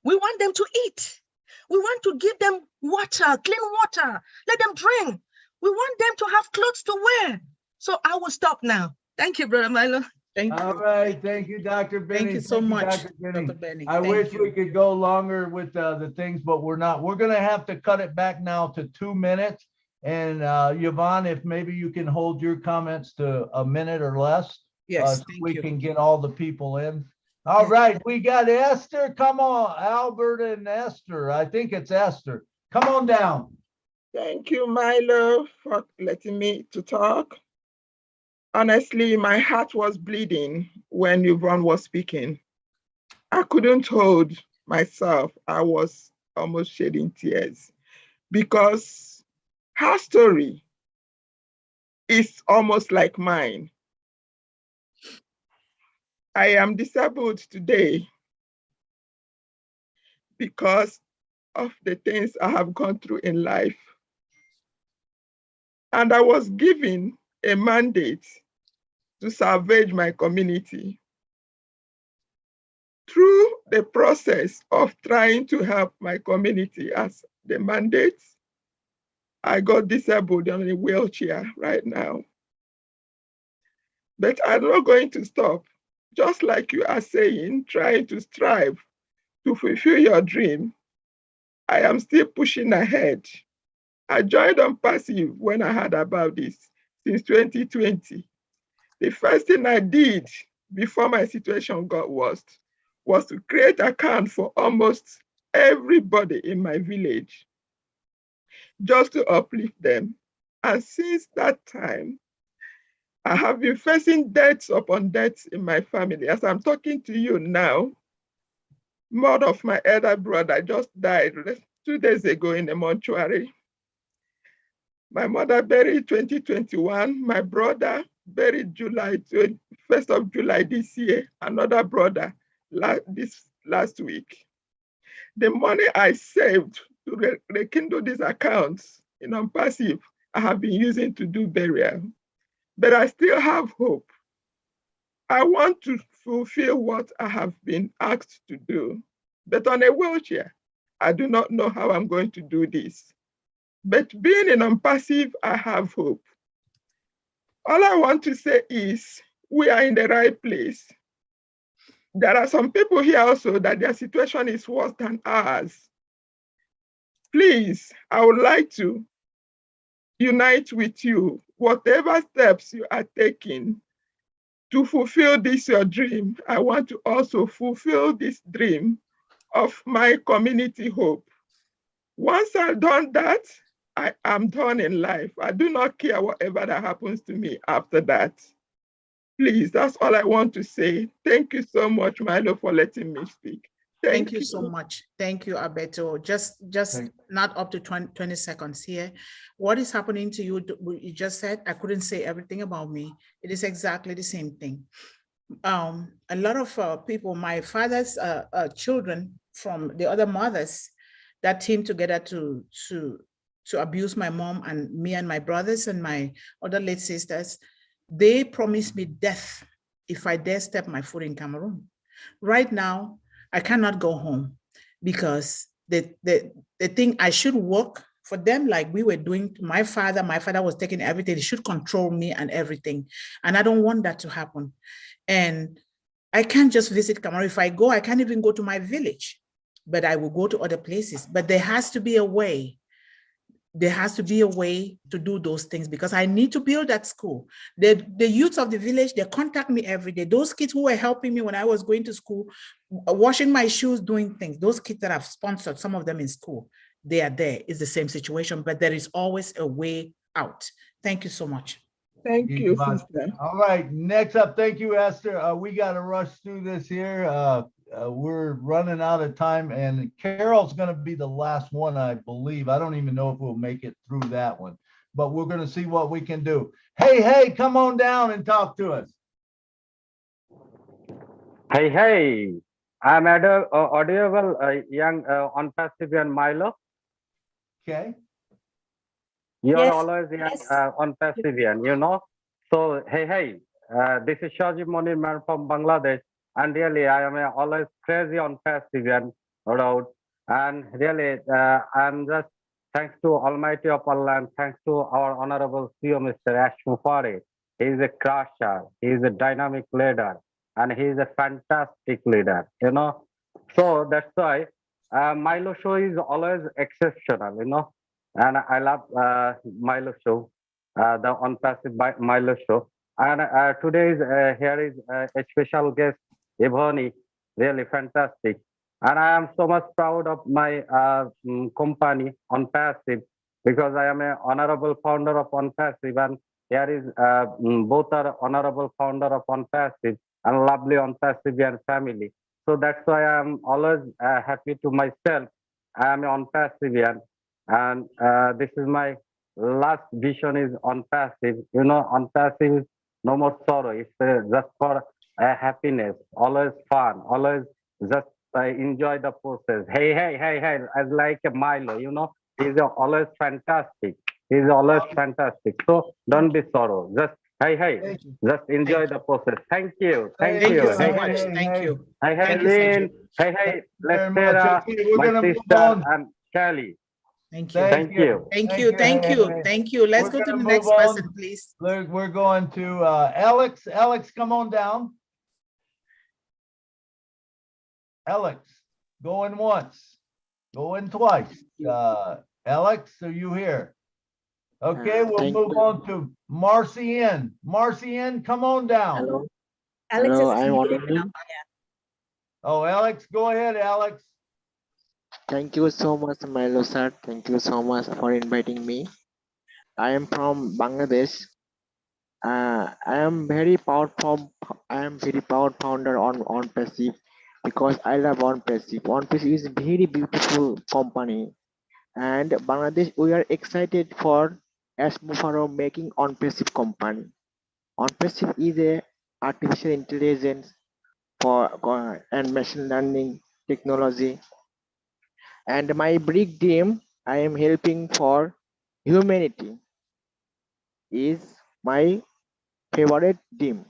We want them to eat. We want to give them water, clean water, let them drink. We want them to have clothes to wear. So I will stop now. Thank you, Brother Milo.
Thank you.
All right. Thank you, Dr. Benny.
Thank you so much,
Dr. Benny.
Dr. Benny.
I wish we could go longer with the things, but we're not. We're going to have to cut it back now to 2 minutes. And Yvonne, if maybe you can hold your comments to a minute or less.
Yes,
so we can get all the people in. All right, we got Esther. Come on, Albert and Esther. I think it's Esther. Come on down.
Thank you, Milo, for letting me to talk. Honestly, my heart was bleeding when Yvonne was speaking. I couldn't hold myself. I was almost shedding tears because her story is almost like mine. I am disabled today because of the things I have gone through in life. And I was given a mandate to salvage my community. Through the process of trying to help my community as the mandate, I got disabled on a wheelchair right now. But I'm not going to stop. Just like you are saying, trying to strive to fulfill your dream, I am still pushing ahead. I joined on Passive when I heard about this since 2020. The first thing I did before my situation got worse was to create an account for almost everybody in my village, just to uplift them. And since that time, I have been facing deaths upon deaths in my family. As I'm talking to you now, mother of my elder brother just died 2 days ago in the mortuary. My mother buried 2021. My brother buried first of July this year. Another brother this last week. The money I saved to rekindle these accounts in Passive, I have been using to do burial. But I still have hope. I want to fulfill what I have been asked to do. But on a wheelchair, I do not know how I'm going to do this. But being in Passive, I have hope. All I want to say is we are in the right place. There are some people here also that their situation is worse than ours. Please, I would like to unite with you. Whatever steps you are taking to fulfill this your dream, I want to also fulfill this dream of my community hope. Once I've done that, I am done in life. I do not care whatever that happens to me after that. Please, that's all I want to say. Thank you so much, Milo, for letting me speak.
Thank you so much. Thank you, Alberto. Just not up to 20 seconds here. What is happening to you? You just said, I couldn't say everything about me. It is exactly the same thing. A lot of people, my father's children from the other mothers that team together to abuse my mom and me and my brothers and my other late sisters, they promised me death if I dare step my foot in Cameroon. Right now, I cannot go home because the thing I should work for them like we were doing to my father was taking everything. He should control me and everything. And I don't want that to happen. And I can't just visit Cameroon. If I go, I can't even go to my village, but I will go to other places. But there has to be a way. There has to be a way to do those things because I need to build that school. The youths of the village, they contact me every day. Those kids who were helping me when I was going to school, washing my shoes, doing things, those kids that I've sponsored, some of them in school, they are there. It's the same situation, but there is always a way out. Thank you so much.
Thank you, sister.
All right, next up, thank you, Esther. We got to rush through this here. We're running out of time, and Carol's going to be the last one, I believe. I don't even know if we'll make it through that one. but we're going to see what we can do. Hey, come on down and talk to us.
Hey, I'm audible, young on passive and Milo.
Okay.
You're
Yes,
always young
yes.
on passive, you know. So, hey, this is Shajib Monir man from Bangladesh. And really, I am always crazy on passive road. And really, I'm just thanks to Almighty of Allah and thanks to our Honorable CEO, Mr. Ash Mufari. He is a crusher, he is a dynamic leader, and he is a fantastic leader, you know. So that's why Milo Show is always exceptional, you know. And I love Milo Show, the on passive Milo Show. And today is here is a special guest, Ivoni, really fantastic. And I am so much proud of my company on passive because I am a honorable founder of on passive, and here is both are honorable founder of on passive and lovely on passive and family. So that's why I'm always happy to myself. I am on passive and this is my last vision is on passive. You know, on passive, no more sorrow. It's just for happiness, always fun, always just enjoy the process. Hey, as like a Milo, you know, he's always fantastic. He's always fantastic. So don't be sorrow. Just hey, just enjoy the process. Thank you.
Thank you so
Hey,
much. Thank you.
hey,
Thank you,
Lynn.
Sajid.
Hey,
Very much.
Lestera,
Okay, we're
my
gonna move
sister,
on.
and Kelly.
Thank you.
Thank you.
Thank you. Thank you. Thank you. Let's
We're
go to
gonna
the
move
next
on.
person, please.
We're going to Alex. Alex, come on down. Alex, going once, going twice. Alex, are you here? Okay, we'll
Thank
move
you.
on to Marcian. Marcian, come on down.
Hello.
Alex
Hello,
is
I'm
speaking
audible.
now.
Oh, Alex, go ahead, Alex.
Thank you so much, Milo sir. Thank you so much for inviting me. I am from Bangladesh. I am very proud founder on Passive because I love on Passive. On Passive is very beautiful company, and Bangladesh we are excited for as Mufaro making on Passive company. On Passive is a artificial intelligence for and machine learning technology, and my big dream I am helping for humanity is my favorite dream.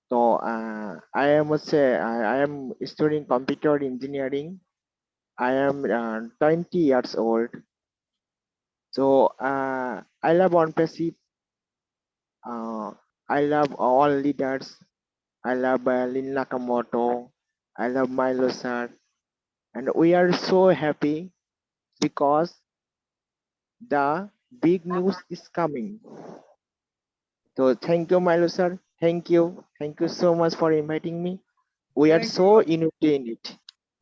So I am say I am studying computer engineering. I am 20 years old. So I love on passive. I love all leaders. I love Lin Nakamoto. I love Milo sir, and we are so happy because the big news is coming. So thank you, Milo sir. Thank you. Thank you so much for inviting me. We are
Thank
so united in it.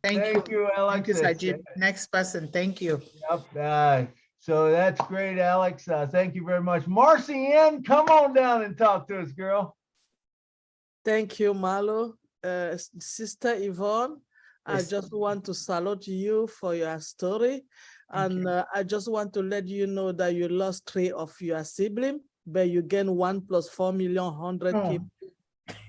Thank you, Alex.
Thank you, Sajid. Next person. Thank you.
Yep. So that's great, Alex. Thank you very much. Marcian, come on down and talk to us, girl.
Thank you, Malo. Sister Yvonne, I
Yes.
just want to salute you for your story. And I just want to let you know that you lost 3 of your siblings, but you gain 1 + 4,100,000 people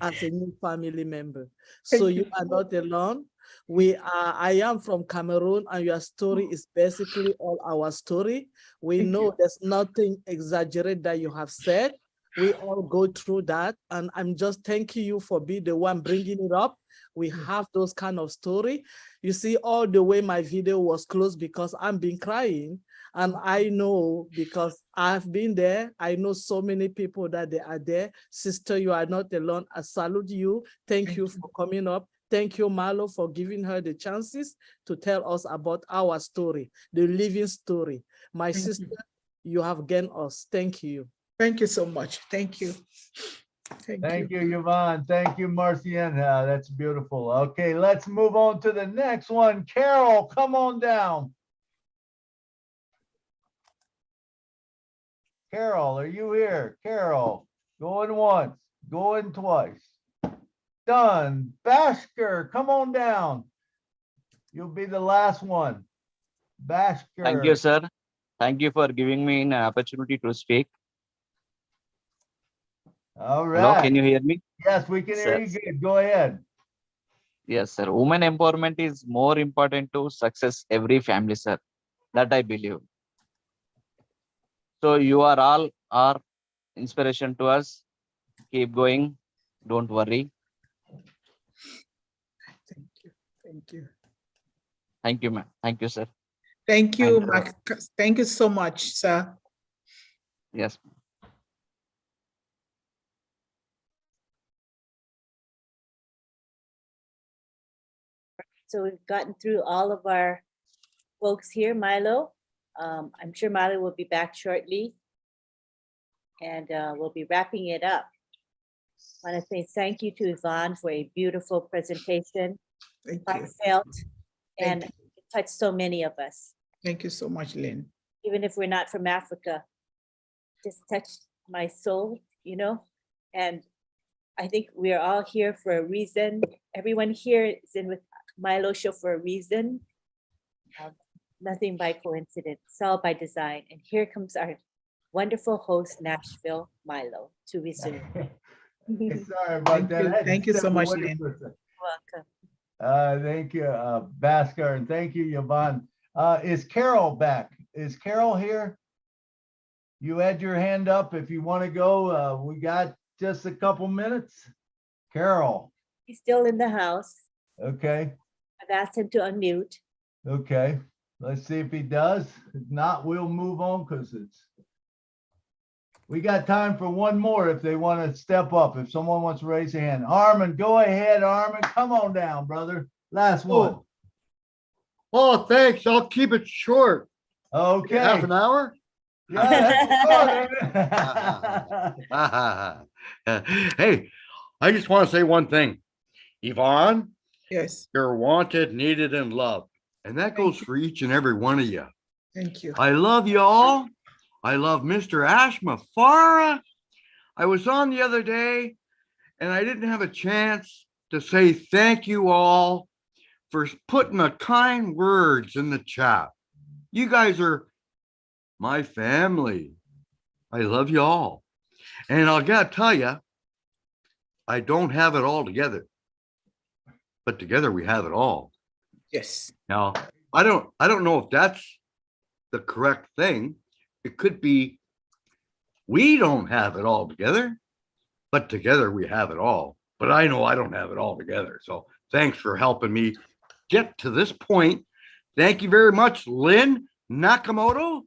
as a new family member. So you are not alone. I am from Cameroon, and your story is basically all our story. We know there's nothing exaggerated that you have said. We all go through that, and I'm just thanking you for being the one bringing it up. We have those kind of story. You see, all the way my video was closed because I'm been crying, and I know because I've been there. I know so many people that they are there. Sister, you are not alone. I salute you. Thank you for coming up. Thank you, Marlo, for giving her the chances to tell us about our story, the living story. My sister, you have gained us. Thank you.
Thank you so much. Thank you.
Thank you, Yvonne. Thank you, Marcian. That's beautiful. Okay, let's move on to the next one. Carol, come on down. Carol, are you here? Carol, going once, going twice. Done. Bashker, come on down. You'll be the last one. Bashker.
Thank you, sir. Thank you for giving me an opportunity to speak.
All
Hello,
right.
can you hear me?
Yes, we can hear you good. Go ahead.
Yes, sir. Women empowerment is more important to success every family, sir. That I believe. So you are all are inspiration to us. Keep going. Don't worry.
Thank you.
Thank you, ma'am. Thank you, sir.
Thank you,
And,
Marcus. Thank you so much, sir.
yes.
So we've gotten through all of our folks here, Milo. I'm sure Milo will be back shortly. And we'll be wrapping it up. I want to say thank you to Yvonne for a beautiful presentation.
Thank you.
Heartfelt, and
Thank
it touched so many of us.
Thank you so much, Lynn.
Even if we're not from Africa, just touched my soul, you know? And I think we are all here for a reason. Everyone here is in with MILO Show for a reason. Nothing by coincidence, it's all by design. And here comes our wonderful host, Nashville Milo, to resume.
Sorry about that.
Thank you so much,
Away
Lynn.
for a second.
Welcome.
Thank you, Bhaskar, and thank you, Yvonne. Is Carol back? Is Carol here? You had your hand up. If you want to go, we got just a couple minutes. Carol.
He's still in the house.
Okay.
I've asked him to unmute.
Okay. Let's see if he does. If not, we'll move on because we got time for one more if they want to step up. If someone wants to raise a hand. Armin, go ahead, Armin. Come on down, brother. Last one.
Oh, thanks. I'll keep it short.
Okay.
Half an hour?
Yeah,
that's Hey, I just want to say one thing. Yvonne,
yes,
you're wanted, needed, and loved. And that goes for each and every one of you.
Thank you.
I love you all. I love Mr. Ashma Farah. I was on the other day and I didn't have a chance to say thank you all for putting the kind words in the chat. You guys are my family. I love you all. And I gotta tell you, I don't have it all together, but together we have it all.
Yes.
Now, I don't know if that's the correct thing. It could be we don't have it all together, but together we have it all. But I know I don't have it all together. So thanks for helping me get to this point. Thank you very much, Lynn Nakamoto,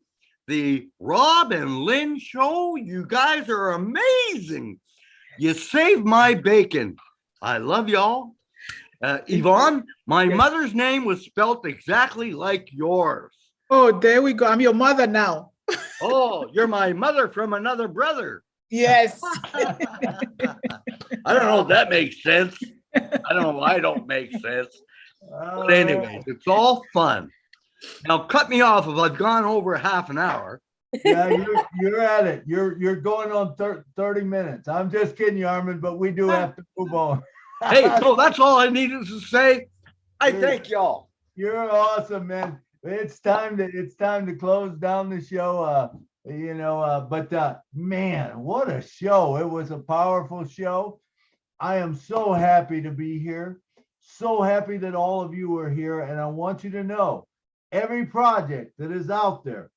the Rob and Lynn show. You guys are amazing. You saved my bacon. I love y'all. Yvonne, my mother's name was spelt exactly like yours.
Oh, there we go. I'm your mother now.
Oh, you're my mother from another brother.
Yes.
I don't know if that makes sense. I don't know why it don't make sense. But anyways, it's all fun. Now cut me off if I've gone over half an hour.
Yeah, you're at it. You're going on 30 minutes. I'm just kidding you, Armin, but we do have to move on.
Hey, no, that's all I needed to say. I thank y'all.
You're awesome, man. It's time to close down the show. But man, what a show. It was a powerful show. I am so happy to be here. So happy that all of you are here. And I want you to know every project that is out there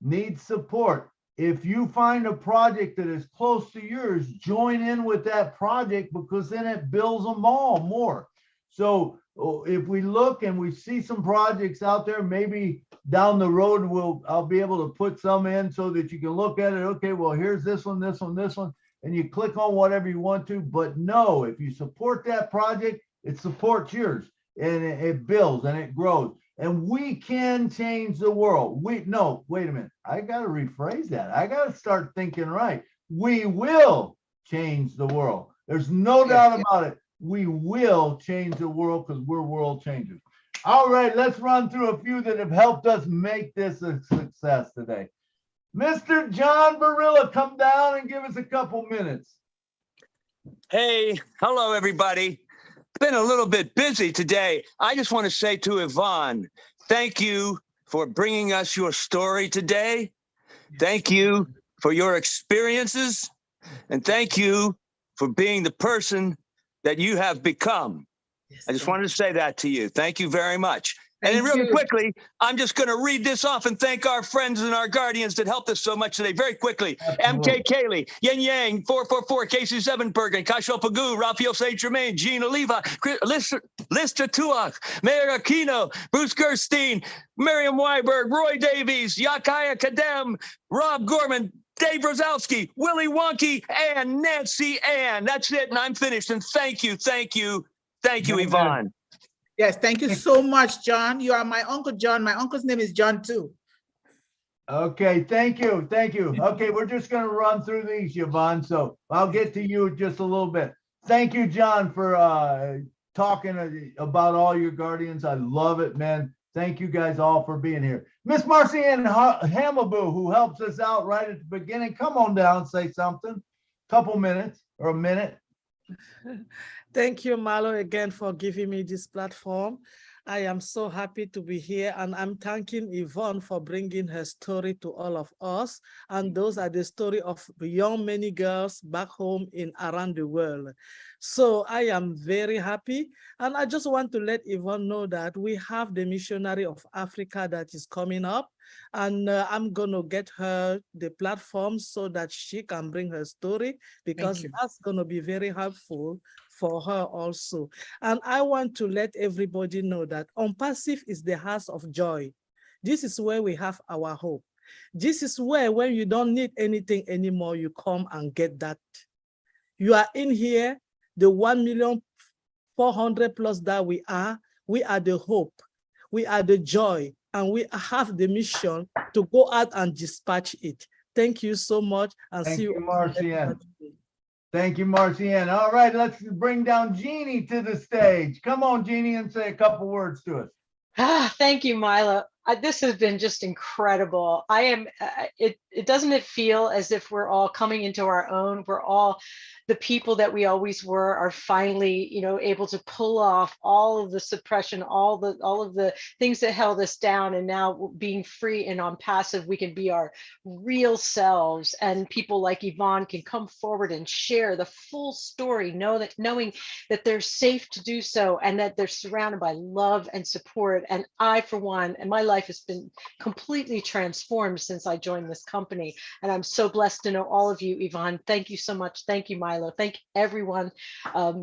needs support. If you find a project that is close to yours, join in with that project because then it builds them all more. So if we look and we see some projects out there, maybe down the road, I'll be able to put some in so that you can look at it. Okay, well, here's this one, this one, this one, and you click on whatever you want to. But no, if you support that project, it supports yours and it builds and it grows. And we can change the world. Wait a minute. I got to rephrase that. I got to start thinking right. We will change the world. There's no doubt about it. We will change the world because we're world changers. All right, let's run through a few that have helped us make this a success today. Mr. John Barilla, come down and give us a couple minutes.
Hey, hello, everybody. Been a little bit busy today. I just want to say to Yvonne, thank you for bringing us your story today. Thank you for your experiences. And thank you for being the person that you have become. I just wanted to say that to you. Thank you very much. And then really quickly, I'm just going to read this off and thank our friends and our guardians that helped us so much today. Very quickly, MK Kaylee, Yen Yang, 444, Casey Sevenbergen, Kasho Pagu, Rafael St. Germain, Gene Oliva, Lista Tuach, Mayor Aquino, Bruce Gerstein, Miriam Weiberg, Roy Davies, Yakaya Kadem, Rob Gorman, Dave Rosowski, Willie Wonky, and Nancy Ann. That's it, and I'm finished. And thank you, Yvonne.
Yes, thank you so much, John. You are my Uncle John. My uncle's name is John too.
Okay, thank you. Okay, we're just going to run through these, Yvonne, so I'll get to you just a little bit. Thank you, John, for talking about all your guardians. I love it, man. Thank you guys all for being here. Miss Marcy-Ann Hamaboo, who helps us out right at the beginning, come on down, say something. Couple minutes or a minute.
Thank you, Milo, again for giving me this platform. I am so happy to be here, and I'm thanking Yvonne for bringing her story to all of us. And those are the story of young many girls back home around the world. So I am very happy. And I just want to let Yvonne know that we have the Missionary of Africa that is coming up. And I'm going to get her the platform so that she can bring her story, because that's going to be very helpful for her also. And I want to let everybody know that Unpassive is the house of joy. This is where we have our hope. This is where when you don't need anything anymore, you come and get that. You are in here, the 1,400,000+ that we are the hope, we are the joy, and we have the mission to go out and dispatch it. Thank you so much, and see you,
Marcy-Ann. Thank you, Marcy-Ann. All right, let's bring down Jeannie to the stage. Come on, Jeannie, and say a couple words to us.
Thank you, Milo. This has been just incredible. Doesn't it feel as if we're all coming into our own? We're all the people that we always were are finally, able to pull off all of the suppression, all of the things that held us down. And now being free and on passive, we can be our real selves. And people like Yvonne can come forward and share the full story, knowing that they're safe to do so, and that they're surrounded by love and support. And I, for one, and my life has been completely transformed since I joined this company. And I'm so blessed to know all of you, Yvonne. Thank you so much. Thank you, Milo. Thank everyone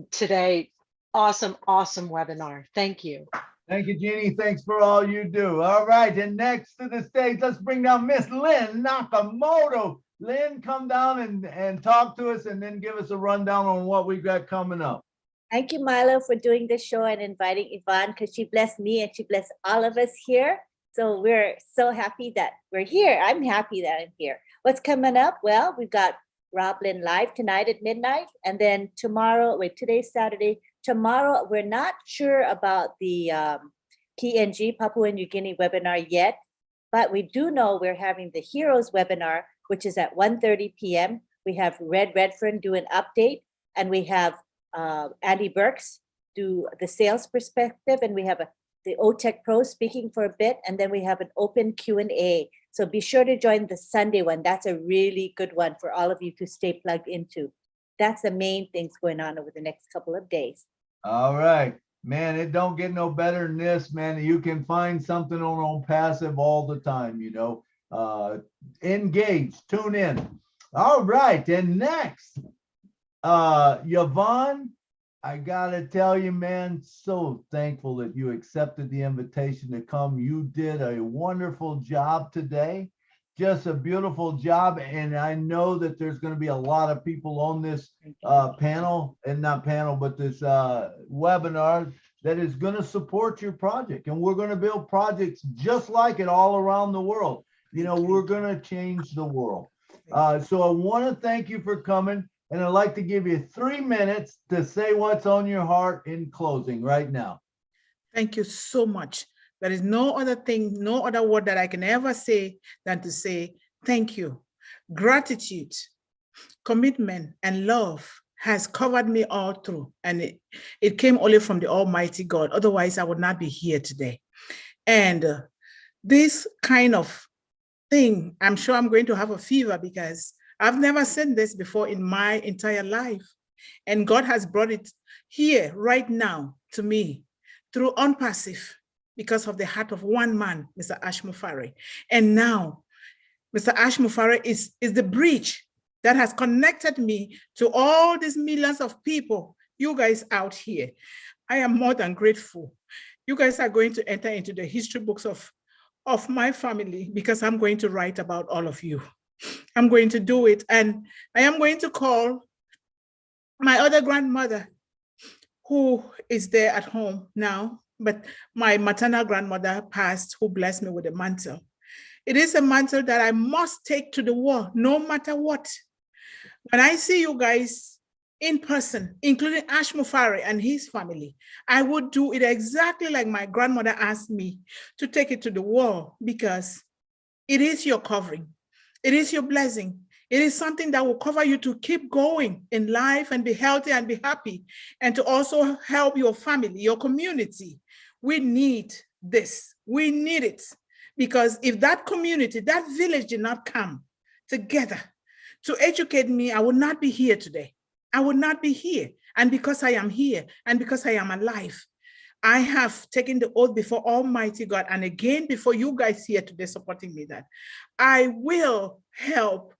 today. Awesome webinar. Thank you.
Thank you, Jeannie. Thanks for all you do. All right, and next to the stage, let's bring down Miss Lynn Nakamoto. Lynn, come down and talk to us, and then give us a rundown on what we've got coming up.
Thank you, Milo, for doing the show and inviting Yvonne, because she blessed me and she blessed all of us here. So we're so happy that we're here. I'm happy that I'm here. What's coming up? Well, we've got Roblin live tonight at midnight. And then tomorrow, today's Saturday. Tomorrow, we're not sure about the PNG, Papua New Guinea webinar yet, but we do know we're having the Heroes webinar, which is at 1:30 p.m. We have Red Redfern do an update, and we have Andy Burks do the sales perspective, and we have the OTech Pro speaking for a bit, and then we have an open Q&A. So be sure to join the Sunday one. That's a really good one for all of you to stay plugged into. That's the main things going on over the next couple of days.
All right, man, it don't get no better than this, man. You can find something on Passive all the time, engage, tune in. All right, and next, Yvonne, I gotta tell you, man, so thankful that you accepted the invitation to come. You did a wonderful job today, just a beautiful job. And I know that there's going to be a lot of people on this panel, and not panel, but this webinar that is going to support your project. And we're going to build projects just like it all around the world. We're going to change the world. So I want to thank you for coming. And I'd like to give you 3 minutes to say what's on your heart in closing right now.
Thank you so much. There is no other thing, no other word that I can ever say than to say thank you. Gratitude, commitment, and love has covered me all through. And it came only from the Almighty God. Otherwise, I would not be here today. And this kind of thing, I'm sure I'm going to have a fever because I've never seen this before in my entire life. And God has brought it here right now to me through Unpassive because of the heart of one man, Mr. Ash Mufare. And now, Mr. Ash Mufare is the bridge that has connected me to all these millions of people, you guys out here. I am more than grateful. You guys are going to enter into the history books of my family because I'm going to write about all of you. I'm going to do it. And I am going to call my other grandmother, who is there at home now, but my maternal grandmother passed, who blessed me with a mantle. It is a mantle that I must take to the war, no matter what. When I see you guys in person, including Ash Mufare and his family, I would do it exactly like my grandmother asked me to take it to the war, because it is your covering. It is your blessing. It is something that will cover you to keep going in life and be healthy and be happy, and to also help your family, your community. We need this. We need it. Because if that community, that village did not come together to educate me, I would not be here today. I would not be here. And because I am here and because I am alive, I have taken the oath before Almighty God, and again before you guys here today supporting me, that I will help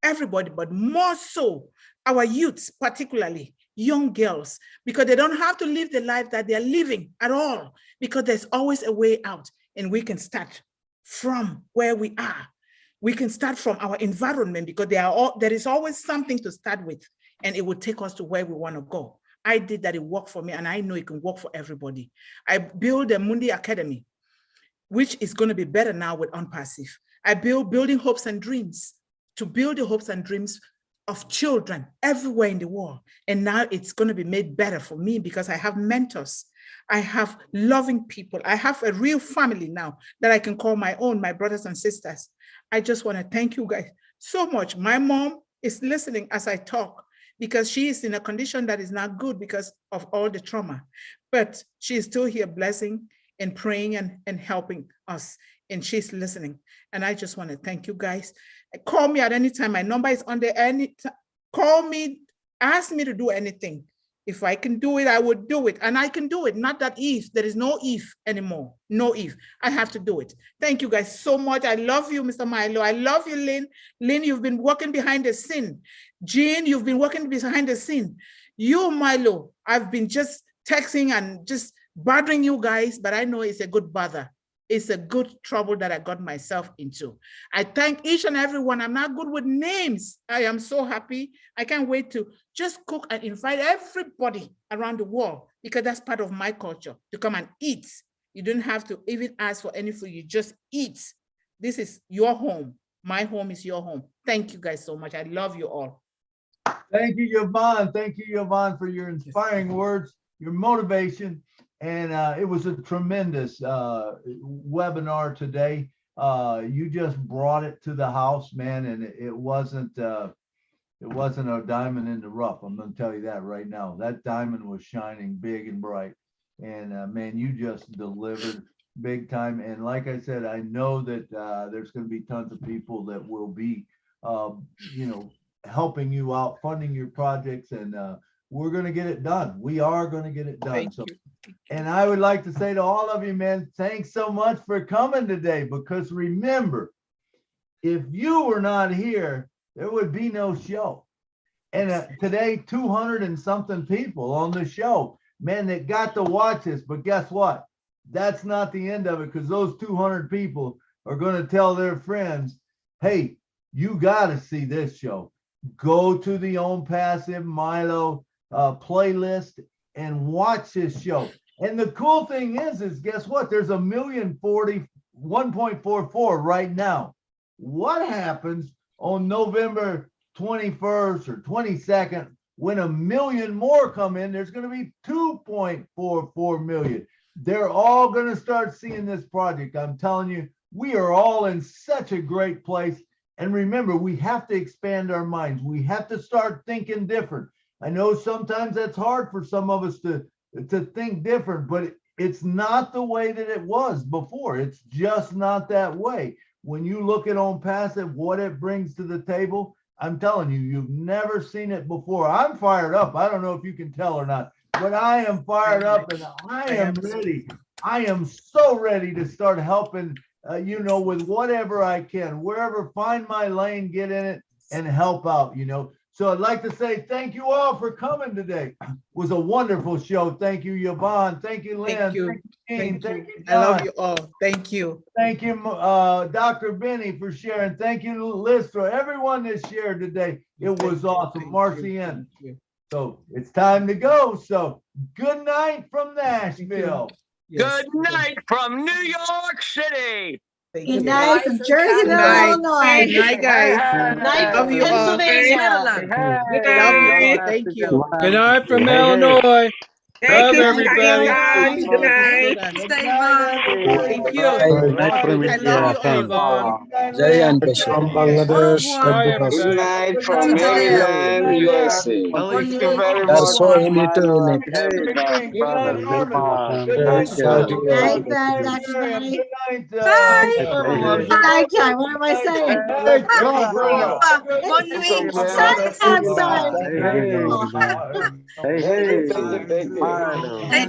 everybody, but more so our youths, particularly young girls, because they don't have to live the life that they're living at all, because there's always a way out, and we can start from where we are. We can start from our environment, because there is always something to start with, and it will take us to where we want to go. I did that, it worked for me, and I know it can work for everybody. I built the Mundi Academy, which is going to be better now with Unpassive. I built Building Hopes and Dreams, to build the hopes and dreams of children everywhere in the world. And now it's going to be made better for me because I have mentors. I have loving people. I have a real family now that I can call my own, my brothers and sisters. I just want to thank you guys so much. My mom is listening as I talk, because she is in a condition that is not good because of all the trauma. But she is still here blessing and praying and helping us. And she's listening. And I just want to thank you guys. Call me at any time. My number is on there. Call me, ask me to do anything. If I can do it, I would do it. And I can do it. Not that if. There is no if anymore. No if. I have to do it. Thank you guys so much. I love you, Mr. Milo. I love you, Lynn. Lynn, you've been working behind the scene. Jean, you've been working behind the scene. You, Milo, I've been just texting and just bothering you guys, but I know it's a good bother. It's a good trouble that I got myself into. I thank each and every one. I'm not good with names. I am so happy. I can't wait to just cook and invite everybody around the world, because that's part of my culture, to come and eat. You don't have to even ask for any food. You just eat. This is your home. My home is your home. Thank you guys so much. I love you all.
Thank you, Yvonne. Thank you, Yvonne, for your inspiring words, your motivation. And it was a tremendous webinar today. You just brought it to the house, man, and it wasn't a diamond in the rough. I'm going to tell you that right now. That diamond was shining big and bright, and man, you just delivered big time. And like I said, I know that there's going to be tons of people that will be, helping you out, funding your projects, and we're going to get it done. We are going to get it done. And I would like to say to all of you, man, thanks so much for coming today, because remember, if you were not here, there would be no show. And today, 200 and something people on the show, man, that got to watch this. But guess what? That's not the end of it, because those 200 people are going to tell their friends, hey, you got to see this show. Go to the Unpassive Milo playlist and watch this show. And the cool thing is guess what? There's 1,040,1.44 right now. What happens on November 21st or 22nd when 1 million more come in? There's going to be 2.44 million. They're all going to start seeing this project. I'm telling you, we are all in such a great place. And remember, we have to expand our minds. We have to start thinking different. I know sometimes that's hard for some of us to think different, but it's not the way that it was before. It's just not that way. When you look at On Passive, what it brings to the table, I'm telling you, you've never seen it before. I'm fired up. I don't know if you can tell or not, but I am fired up and I am ready. I am so ready to start helping, you know, with whatever I can, wherever, find my lane, get in it and help out, you know. So I'd like to say thank you all for coming today. It was a wonderful show. Thank you, Yvonne. Thank you, Lynn.
Thank you.
Jean.
Thank you.
John.
I love you all. Thank you.
Thank you, Dr. Benny, for sharing. Thank you, Liz, for everyone that shared today. It was awesome. Marcy N. So it's time to go. So good night from Nashville.
Good night from New York City.
Good night from Jerseyville, Illinois.
Good night, guys.
Night
Love
from
you all.
Pennsylvania.
Love you. Thank you.
Good night from Illinois. Love
you,
everybody.
John. Good night.
Stay on.
Thank you.
Good night from
I
India.
love you all.
Yvonne.
Jai and Bashir.
From Bangladesh.
Bye,
God bless.
everybody.
Good night from Maryland, USA. Thank you very
You are
much,
so elite in
Milo.
it.
Hey, brother.
Good night,
Thank you.
Night, Dr. Benny.
Good night.
It's nighttime. What am I saying?
Hey, Cobra.
Bonne nuit. Sun outside.
Hey, hey, Milo.
Hey,